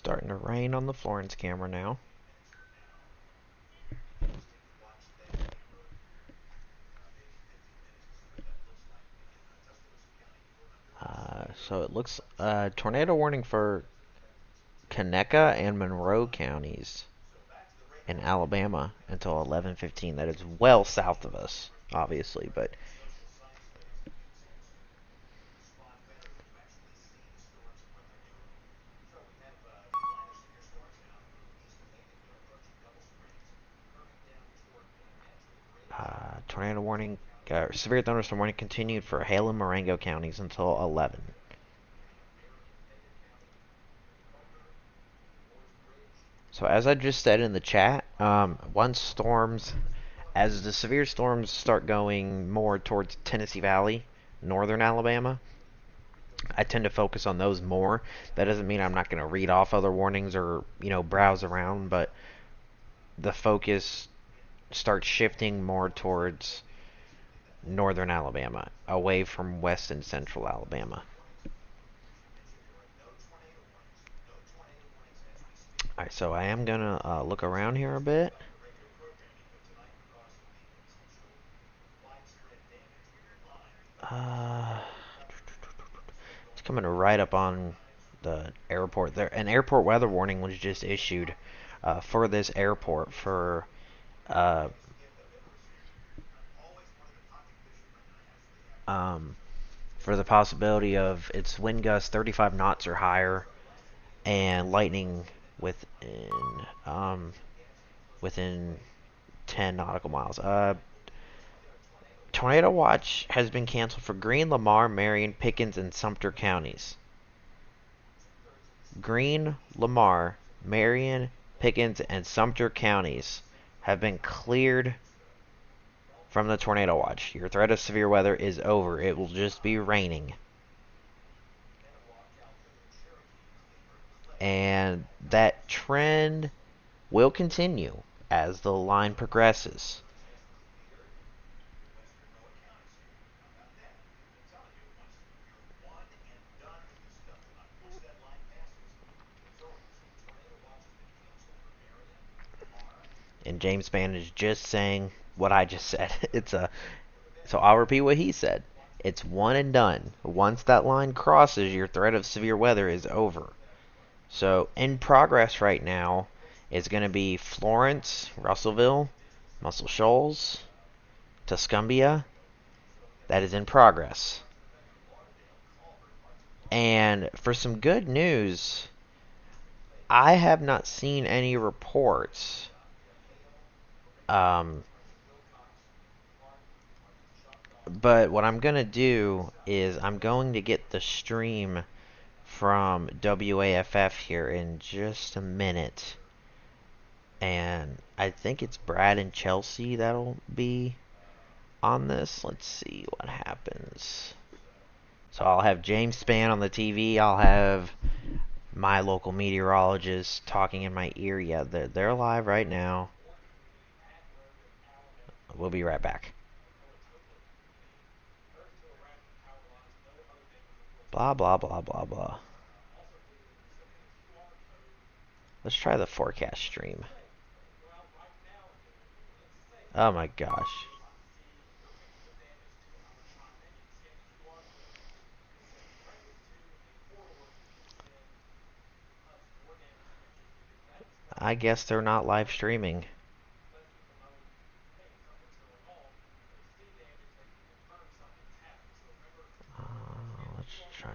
Starting to rain on the Florence camera now. So it looks tornado warning for Conecuh and Monroe counties in Alabama until 11:15. That is well south of us, obviously, but tornado warning, severe thunderstorm warning continued for Hale and Marengo counties until 11. So as I just said in the chat, once storms, as the severe storms start going more towards Tennessee Valley, northern Alabama, I tend to focus on those more. That doesn't mean I'm not going to read off other warnings or, browse around, but the focus starts shifting more towards northern Alabama, away from west and central Alabama. Alright, so I am going to look around here a bit. It's coming right up on the airport. There, an airport weather warning was just issued for this airport uh, for the possibility of its wind gusts 35 knots or higher and lightning within 10 nautical miles. Tornado watch has been canceled for Greene, Lamar, Marion, Pickens, and Sumter counties. Greene, Lamar, Marion, Pickens, and Sumter counties have been cleared from the tornado watch. Your threat of severe weather is over. It will just be raining. And that trend will continue as the line progresses. And James Spann is just saying what I just said. So I'll repeat what he said. It's one and done. Once that line crosses, your threat of severe weather is over. So in progress right now is going to be Florence, Russellville, Muscle Shoals, Tuscumbia. That is in progress. And for some good news, I have not seen any reports but what I'm going to do is I'm going to get the stream from WAFF here in just a minute. And I think it's Brad and Chelsea that'll be on this. Let's see what happens. So I'll have James Spann on the TV. I'll have my local meteorologist talking in my ear. Yeah, they're live right now. We'll be right back. Blah, blah, blah, blah, blah. Let's try the forecast stream. Oh my gosh. I guess they're not live streaming. Let's try.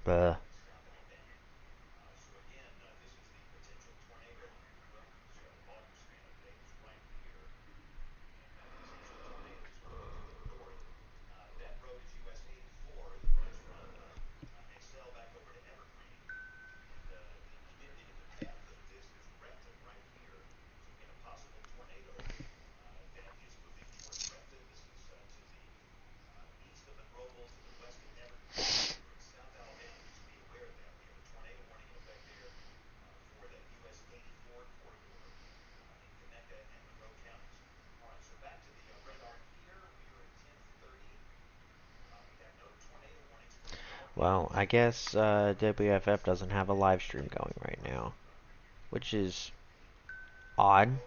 But Well, I guess WFF doesn't have a live stream going right now, which is odd.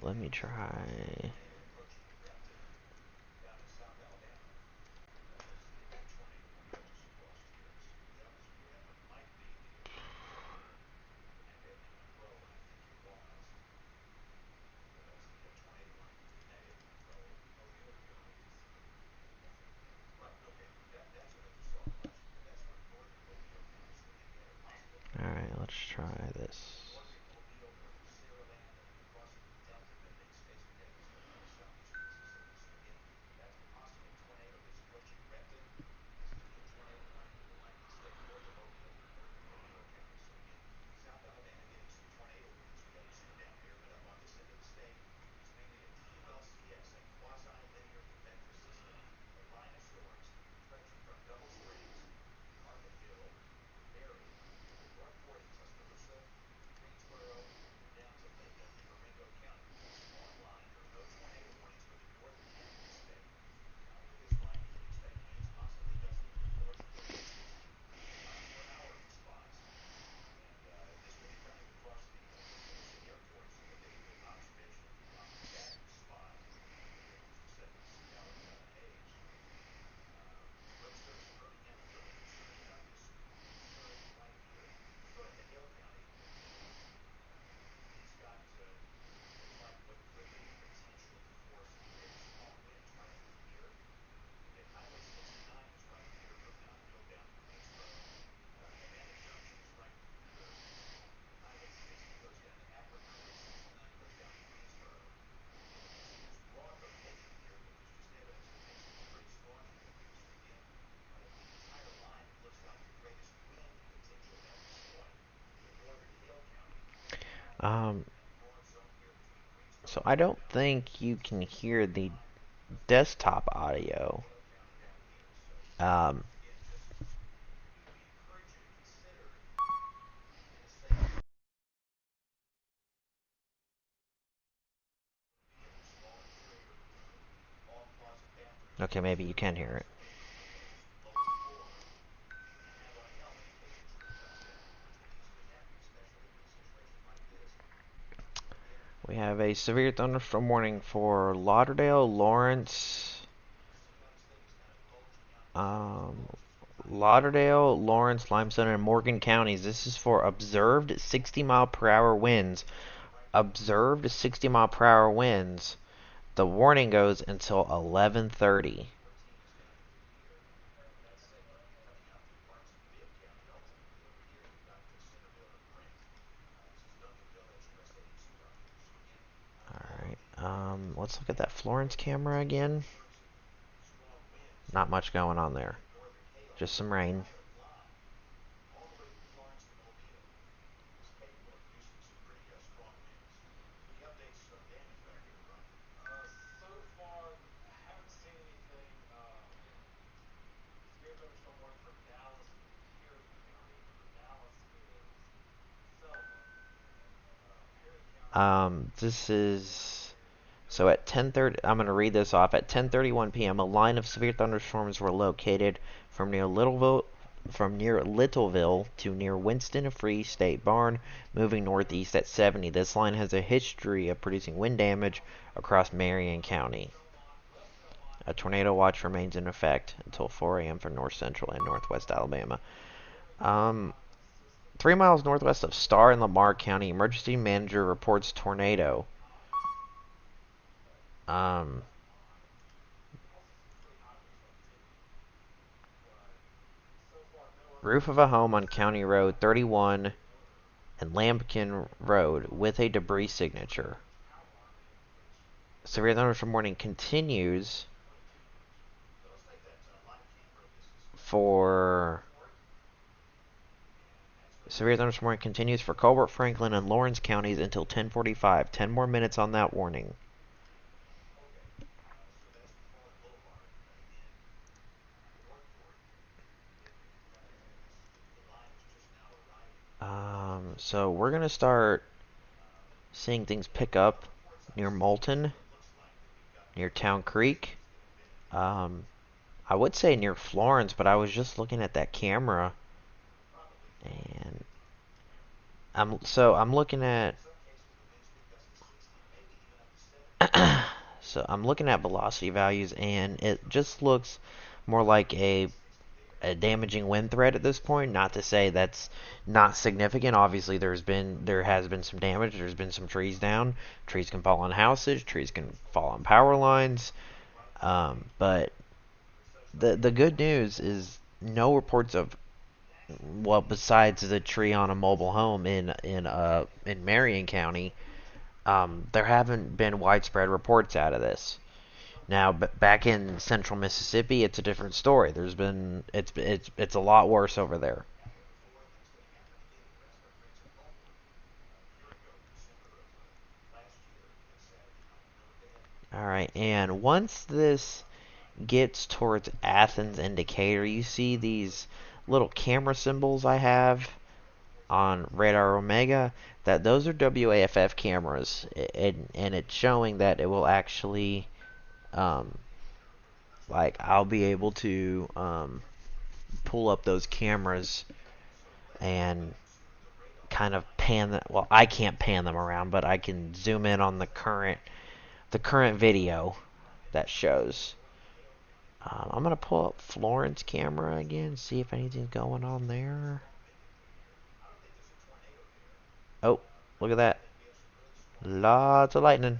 Let me try. Alright, let's try this. Um, so I don't think you can hear the desktop audio. Um, okay, maybe you can hear it. We have a severe thunderstorm warning for Lauderdale, um, Lawrence, Limestone, and Morgan counties. This is for observed 60 mile per hour winds. Observed 60 mile per hour winds. The warning goes until 11:30. Alright, let's look at that Florence camera again. Not much going on there. Just some rain. This is so at 10:30. I'm going to read this off. At 10:31 p.m., a line of severe thunderstorms were located from near Littleville to near Winston Free State Barn, moving northeast at 70. This line has a history of producing wind damage across Marion County. A tornado watch remains in effect until 4 a.m. for north central and northwest Alabama. Um, 3 miles northwest of Starr in Lamar County, emergency manager reports tornado. Um, Roof of a home on County Road 31 and Lambkin Road with a debris signature. Severe thunderstorm warning continues for severe thunderstorm warning continues for Colbert, Franklin, and Lawrence counties until 10:45. 10 more minutes on that warning. So we're gonna start seeing things pick up near Moulton, near Town Creek. I I would say near Florence, but I was just looking at that camera, and I'm looking at so I'm looking at velocity values, and it just looks more like a damaging wind threat at this point. Not to say that's not significant. Obviously, there has been some damage. There's been some trees down. Trees can fall on houses. Trees can fall on power lines. But the good news is no reports of, well, besides the tree on a mobile home in Marion County, there haven't been widespread reports out of this. Now, back in central Mississippi, it's a different story. It's a lot worse over there. All right, and once this gets towards Athens and Decatur, you see these little camera symbols I have on Radar Omega. That those are WAFF cameras, and it's showing that it will actually, um, like, I'll be able to pull up those cameras and kind of pan them. Well, I can't pan them around, but I can zoom in on the current video that shows. I'm gonna pull up Florence camera again, see if anything's going on there. Oh, look at that! Lots of lightning.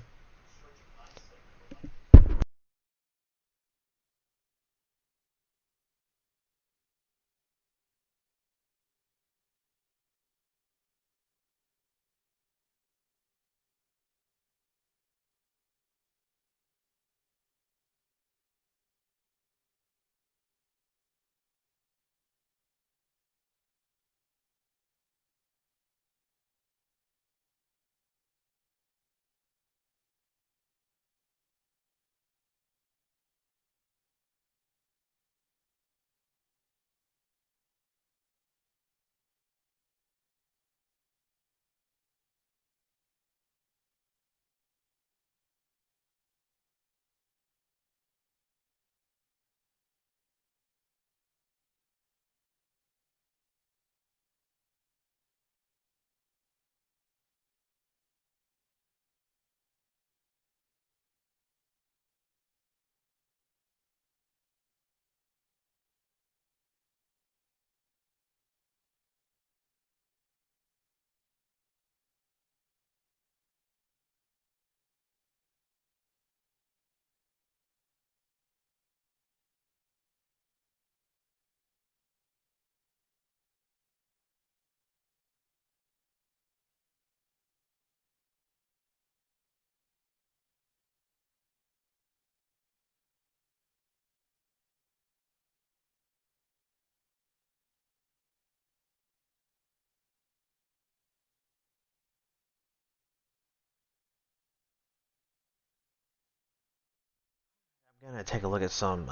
I'm gonna take a look at some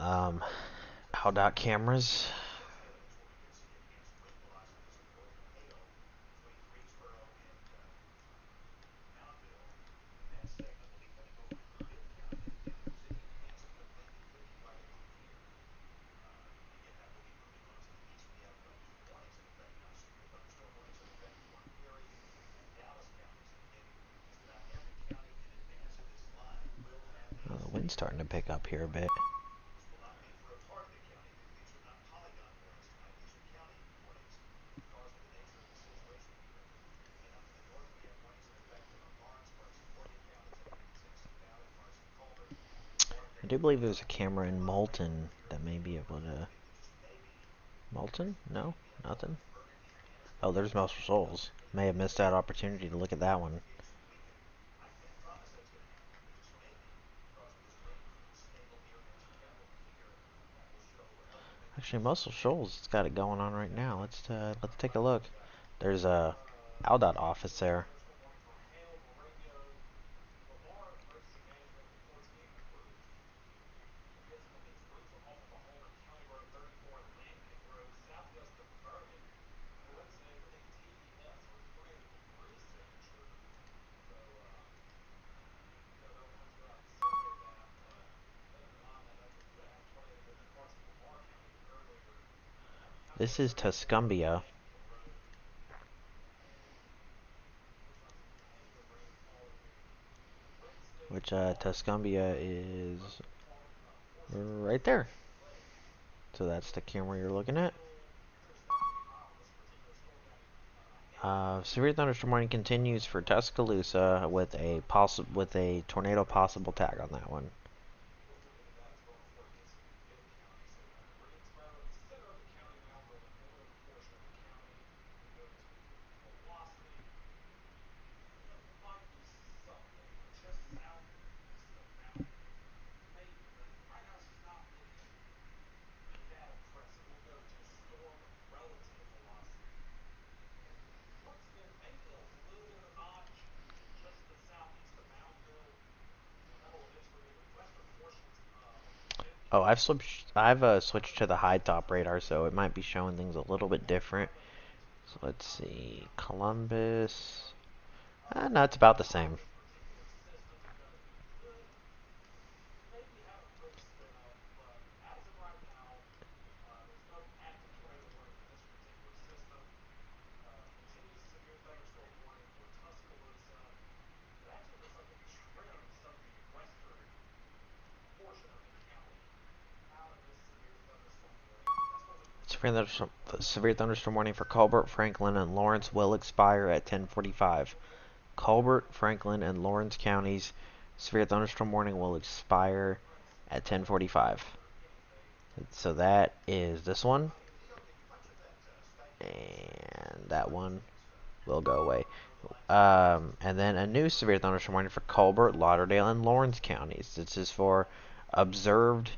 Aldot cameras. Oh, the wind's starting to pick up here a bit. I do believe there's a camera in Moulton that may be able to. Moulton? No, nothing. Oh, there's Muscle Shoals. May have missed that opportunity to look at that one. Actually, Muscle Shoals has got it going on right now. Let's take a look. There's a Aldot office there. This is Tuscumbia. Which Tuscumbia is right there. So that's the camera you're looking at. Severe thunderstorm warning continues for Tuscaloosa with a tornado possible tag on that one. Oh, I've switched to the high top radar, so it might be showing things a little bit different. So let's see, Columbus. No, it's about the same. Severe thunderstorm warning for Colbert, Franklin, and Lawrence will expire at 10:45. Colbert, Franklin, and Lawrence counties severe thunderstorm warning will expire at 10:45. So that is this one, and that one will go away. And then a new severe thunderstorm warning for Colbert, Lauderdale, and Lawrence counties. This is for observed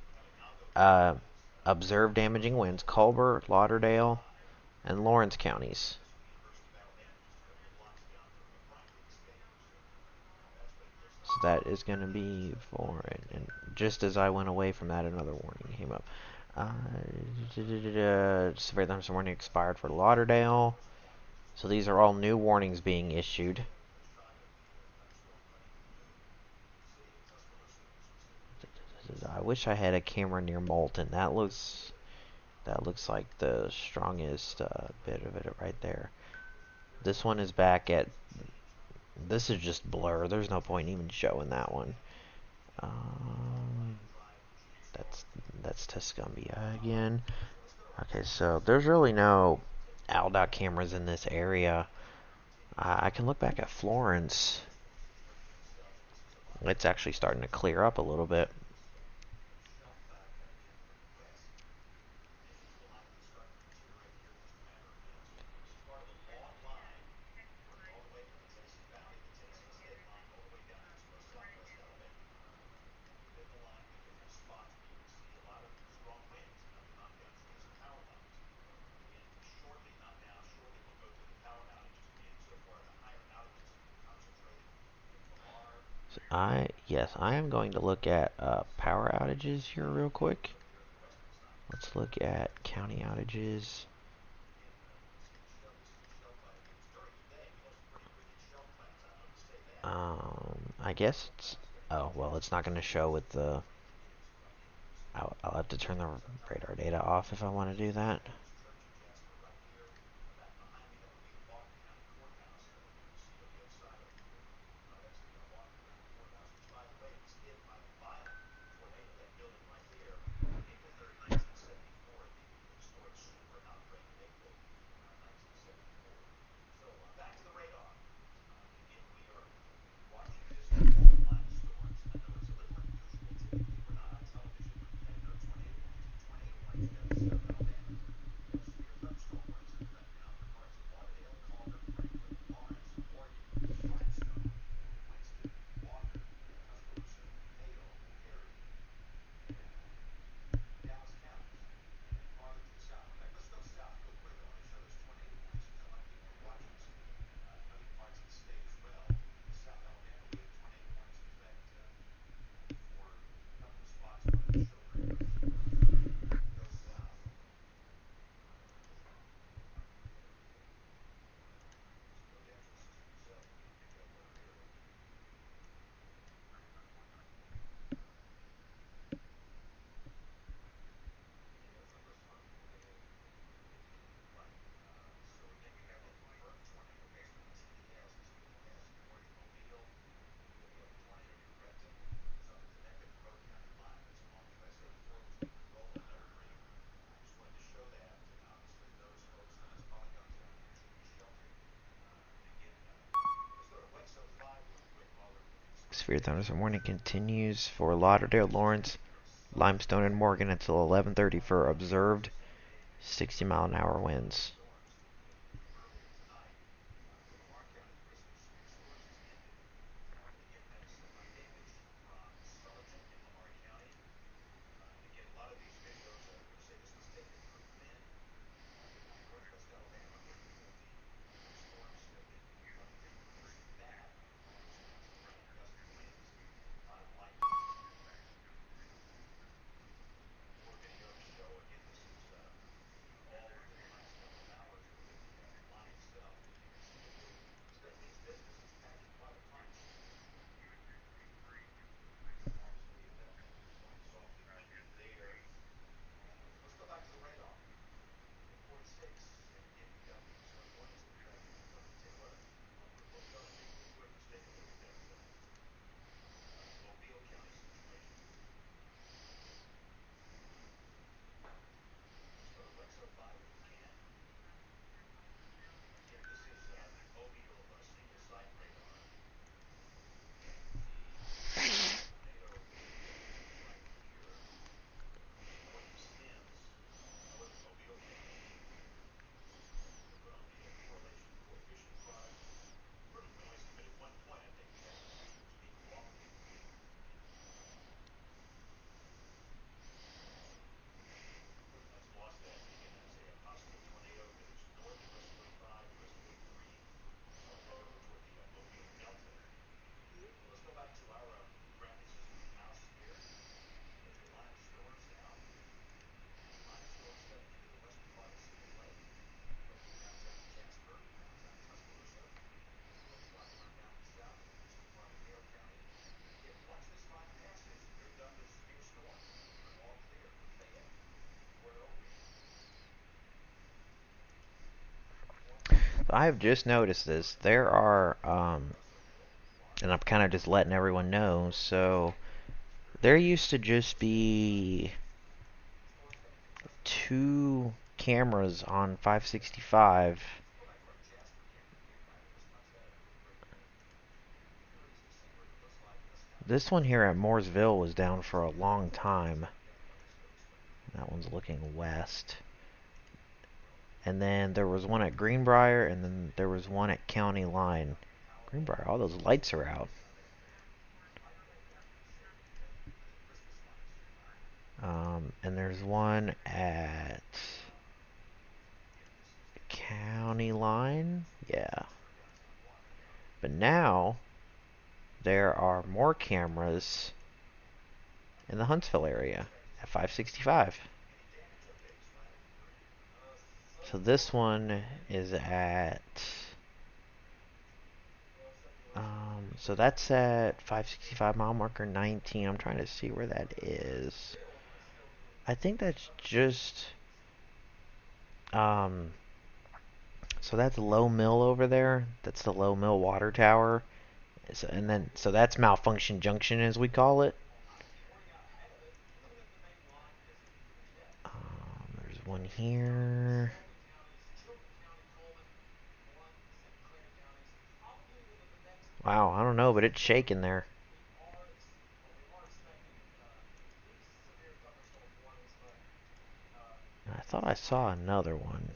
uh, observed damaging winds. Colbert, Lauderdale, and Lawrence counties. So that is going to be for it. And just as I went away from that, another warning came up. Severe thunderstorm warning expired for Lauderdale. So these are all new warnings being issued. I wish I had a camera near Molten. That looks like the strongest bit of it right there. This one is back at. This is just blur. There's no point even showing that one. That's Tuscumbia again. Okay, so there's really no ALDOT cameras in this area. I can look back at Florence. It's actually starting to clear up a little bit. So I am going to look at power outages here real quick. Let's look at county outages. I guess it's, oh, well, it's not going to show with the, I'll have to turn the radar data off if I want to do that. severe thunderstorm warning continues for Lauderdale, Lawrence, Limestone, and Morgan until 11:30 for observed 60-mile-an-hour winds. I've just noticed this. There are, and I'm kind of just letting everyone know, so there used to just be 2 cameras on 565. This one here at Mooresville was down for a long time. That one's looking west. And then there was one at Greenbrier, and then there was one at County Line. Greenbrier, all those lights are out. And there's one at County Line. Yeah. But now, there are more cameras in the Huntsville area at 565. So this one is at, so that's at 565 mile marker 19. I'm trying to see where that is. I think that's just, so that's Low Mill over there. That's the Low Mill water tower. So, and then, so that's Malfunction Junction as we call it. There's one here. Wow, I don't know, but it's shaking there. I thought I saw another one.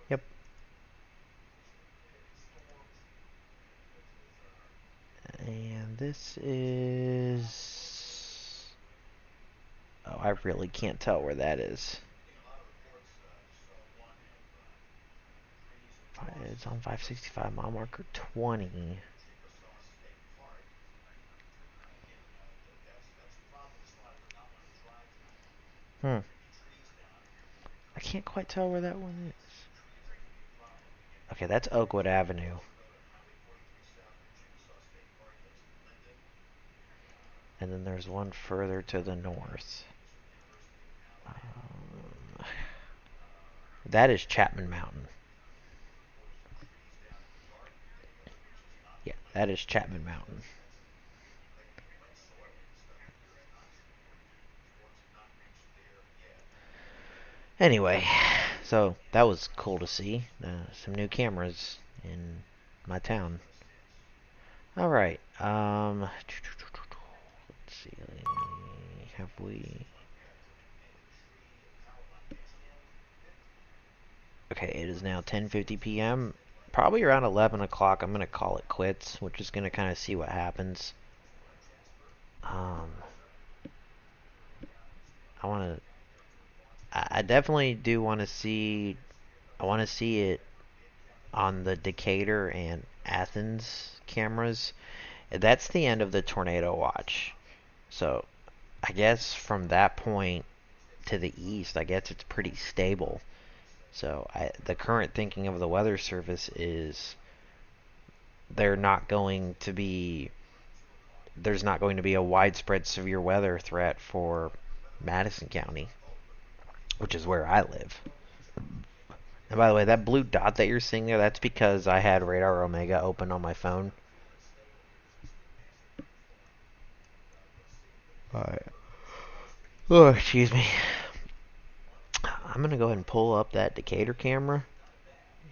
Yep. And this is... Oh, I really can't tell where that is. It's on 565 mile marker 20. I can't quite tell where that one is. Okay, that's Oakwood Avenue. And then there's one further to the north. That is Chapman Mountain. Yeah, that is Chapman Mountain. Anyway, so that was cool to see. Some new cameras in my town. All right. Let's see. Have we? Okay, it is now 10:50 p.m. Probably around 11 o'clock. I'm gonna call it quits. We're just gonna kind of see what happens. Um, I want to. I definitely do want to see. I want to see it on the Decatur and Athens cameras. That's the end of the tornado watch. So I guess from that point to the east, I guess it's pretty stable. So the current thinking of the Weather Service is they're not going to be there's not going to be a widespread severe weather threat for Madison County, which is where I live. And by the way, that blue dot that you're seeing there, that's because I had Radar Omega open on my phone. Alright. Oh, excuse me. I'm going to go ahead and pull up that Decatur camera.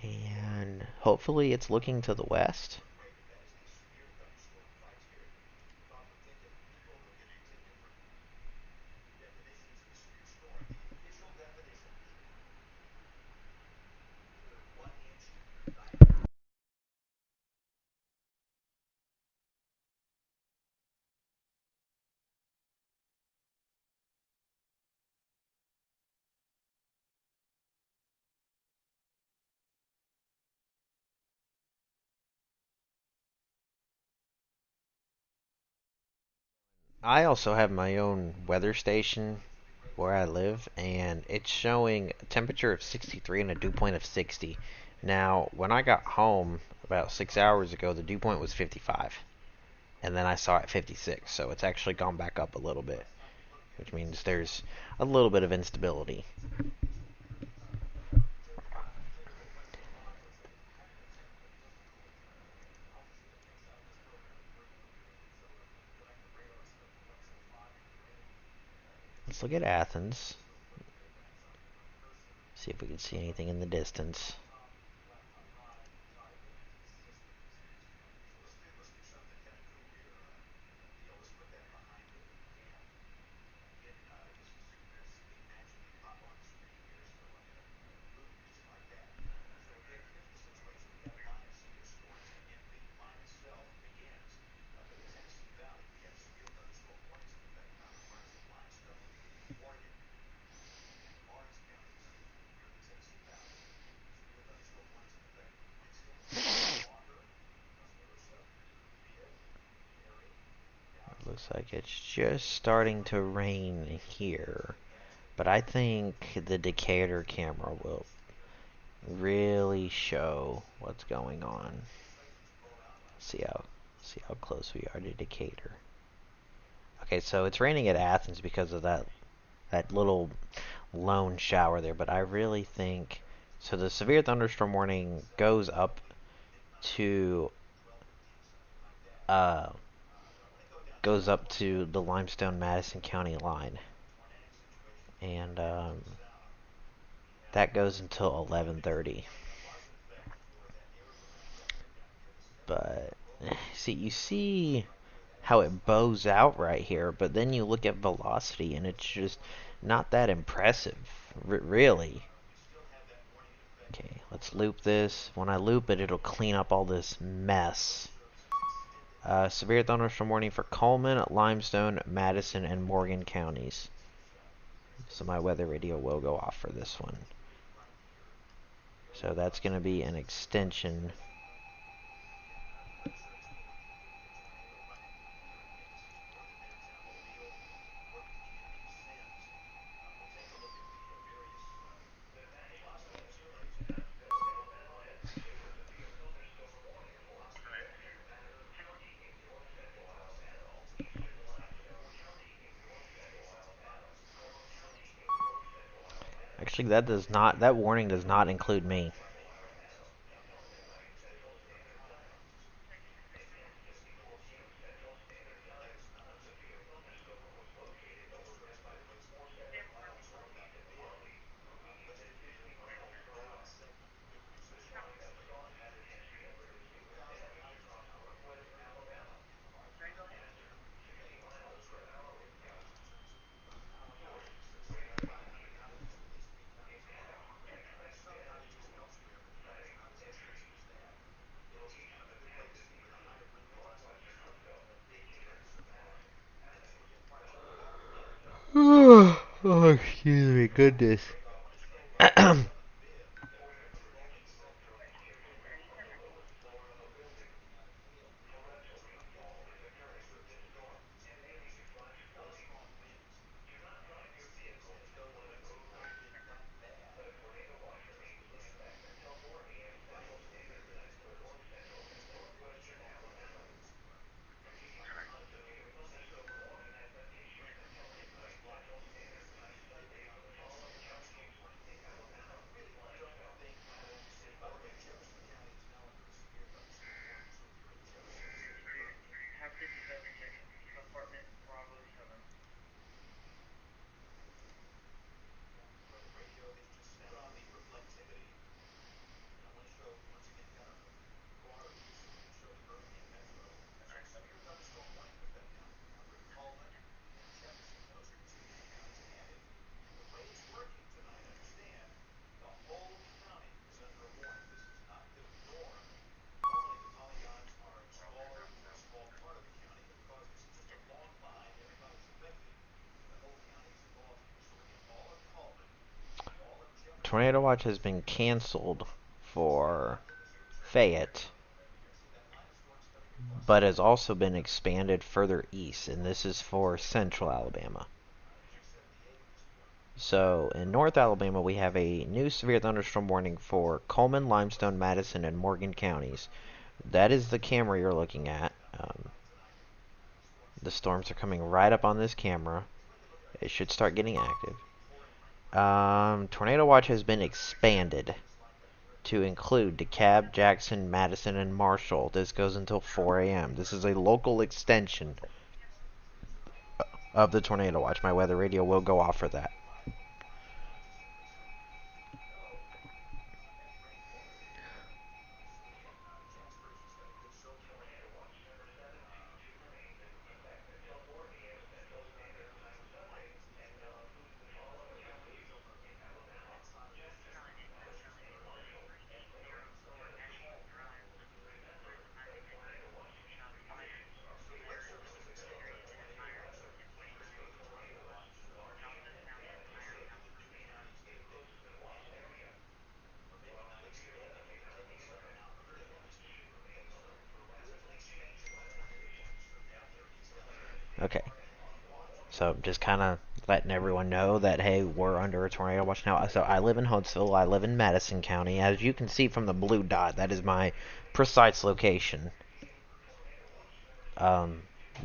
And hopefully it's looking to the west. I also have my own weather station where I live, and it's showing a temperature of 63 and a dew point of 60. Now, when I got home about 6 hours ago, the dew point was 55, and then I saw it 56, so it's actually gone back up a little bit, which means there's a little bit of instability. Let's look at Athens, see if we can see anything in the distance. Looks like it's just starting to rain here. But I think the Decatur camera will really show what's going on. See how close we are to Decatur. Okay, so it's raining at Athens because of that little lone shower there, but I really think so the severe thunderstorm warning goes up to uh the Limestone Madison County line. And that goes until 11:30. But you see how it bows out right here, but then you look at velocity and it's just not that impressive, really. Okay, let's loop this. When I loop it, it'll clean up all this mess. Severe thunderstorm warning for Coleman, Limestone, Madison, and Morgan counties. So my weather radio will go off for this one. So that's going to be an extension. Actually, that warning does not include me. Oh, excuse me, goodness. Tornado watch has been canceled for Fayette, but has also been expanded further east, and this is for central Alabama. So, in North Alabama, we have a new severe thunderstorm warning for Coleman, Limestone, Madison, and Morgan counties. That is the camera you're looking at. The storms are coming right up on this camera. It should start getting active. Tornado watch has been expanded to include DeKalb, Jackson, Madison, and Marshall. This goes until 4 a.m. This is a local extension of the tornado watch. My weather radio will go off for that. Okay. So just kind of letting everyone know that, hey, we're under a tornado watch now. So I live in Huntsville. I live in Madison County. As you can see from the blue dot, that is my precise location.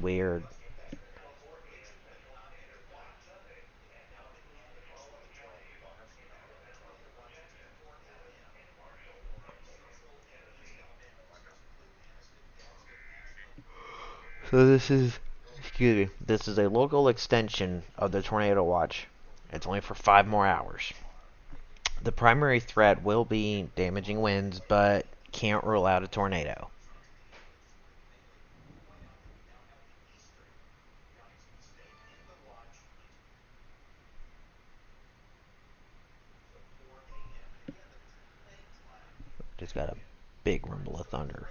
We're So this is, excuse me, this is a local extension of the tornado watch. It's only for 5 more hours. The primary threat will be damaging winds, but can't rule out a tornado. Just got a big rumble of thunder.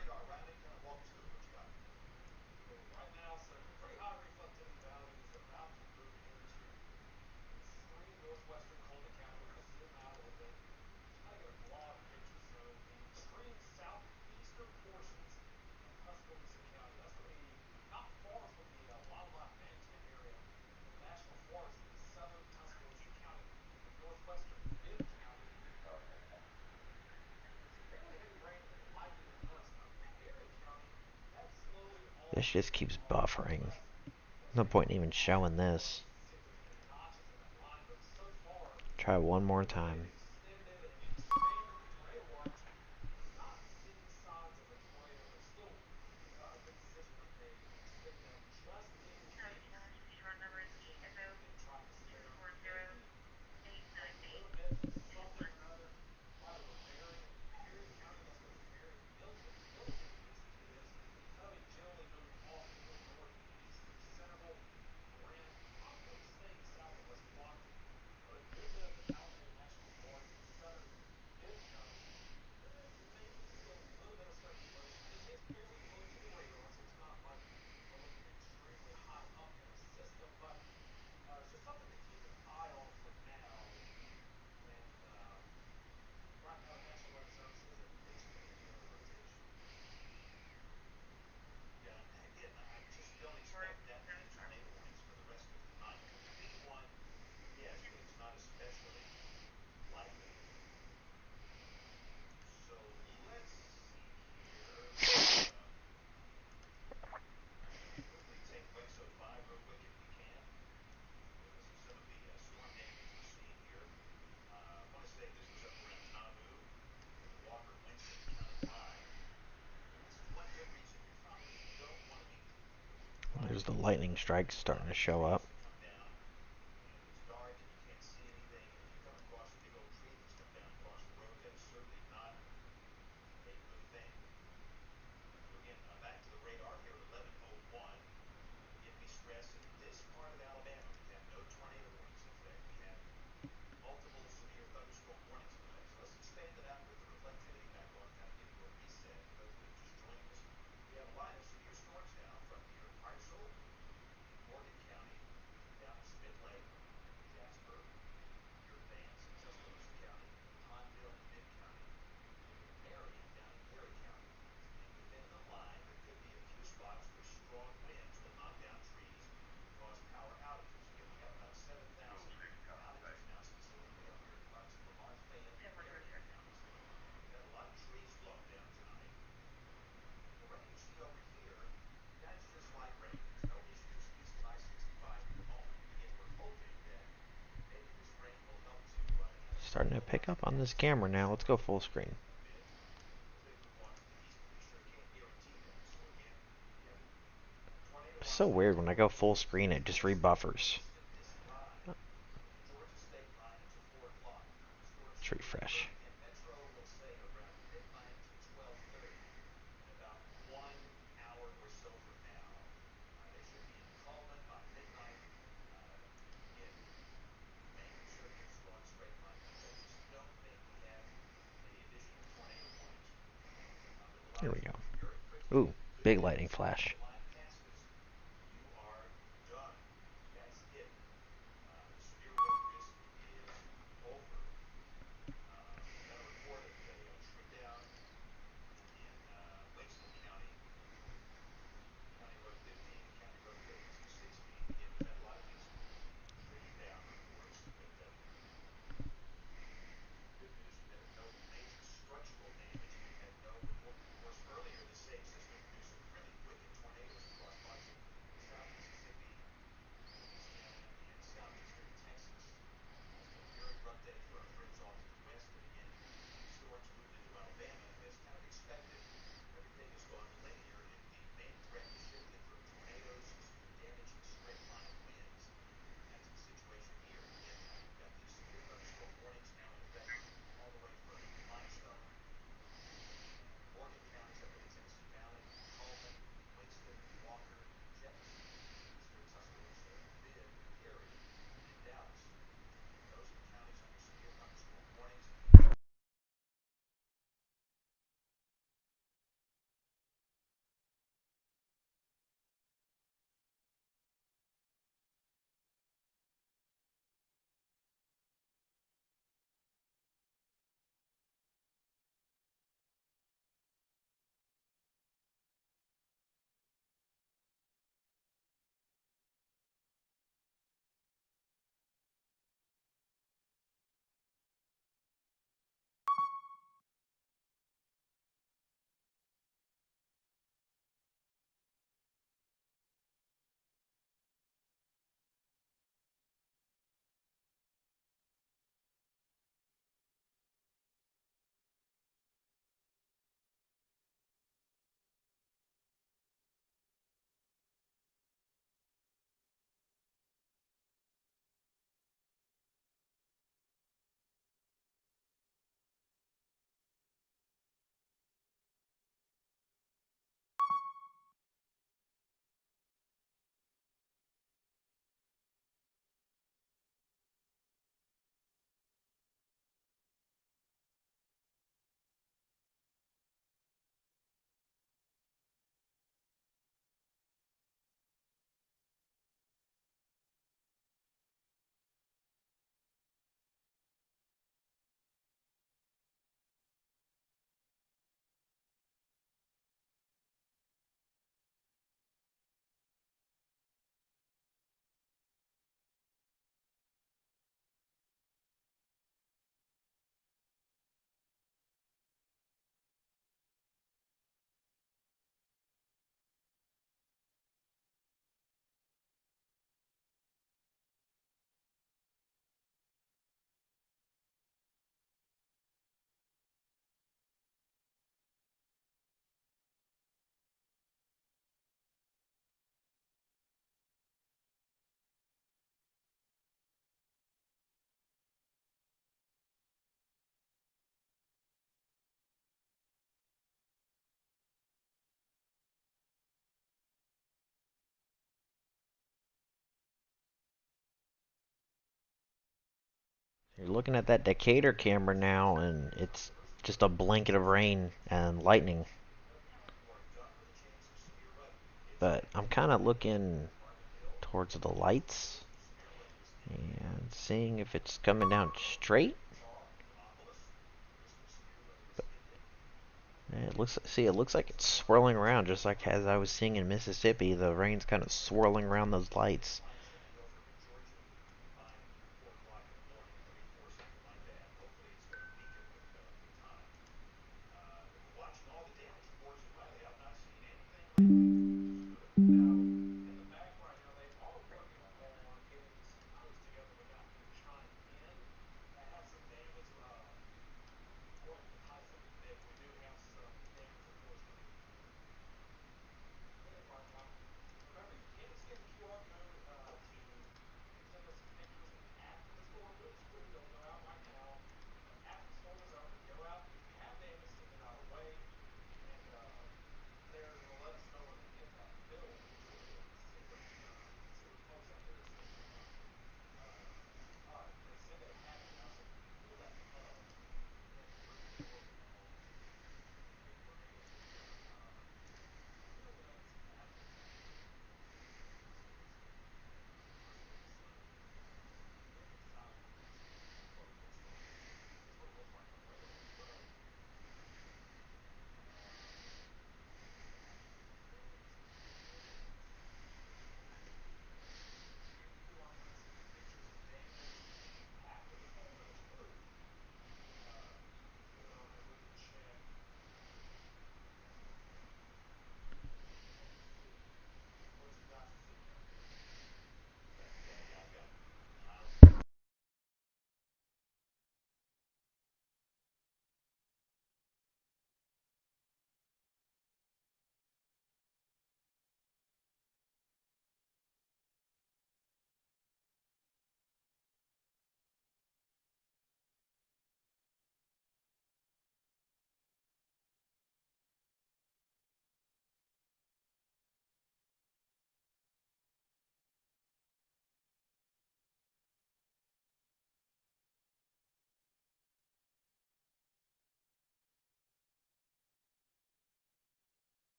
This just keeps buffering. No point in even showing this. Try one more time. There's the lightning strikes starting to show up. Starting to pick up on this camera now. Let's go full screen. It's so weird when I go full screen, it just rebuffers. Let's refresh. Here we go. Ooh, big lightning flash. You're looking at that Decatur camera now, and it's just a blanket of rain and lightning. But I'm kind of looking towards the lights and seeing if it's coming down straight. It looks like it's swirling around just like as I was seeing in Mississippi. The rain's kind of swirling around those lights.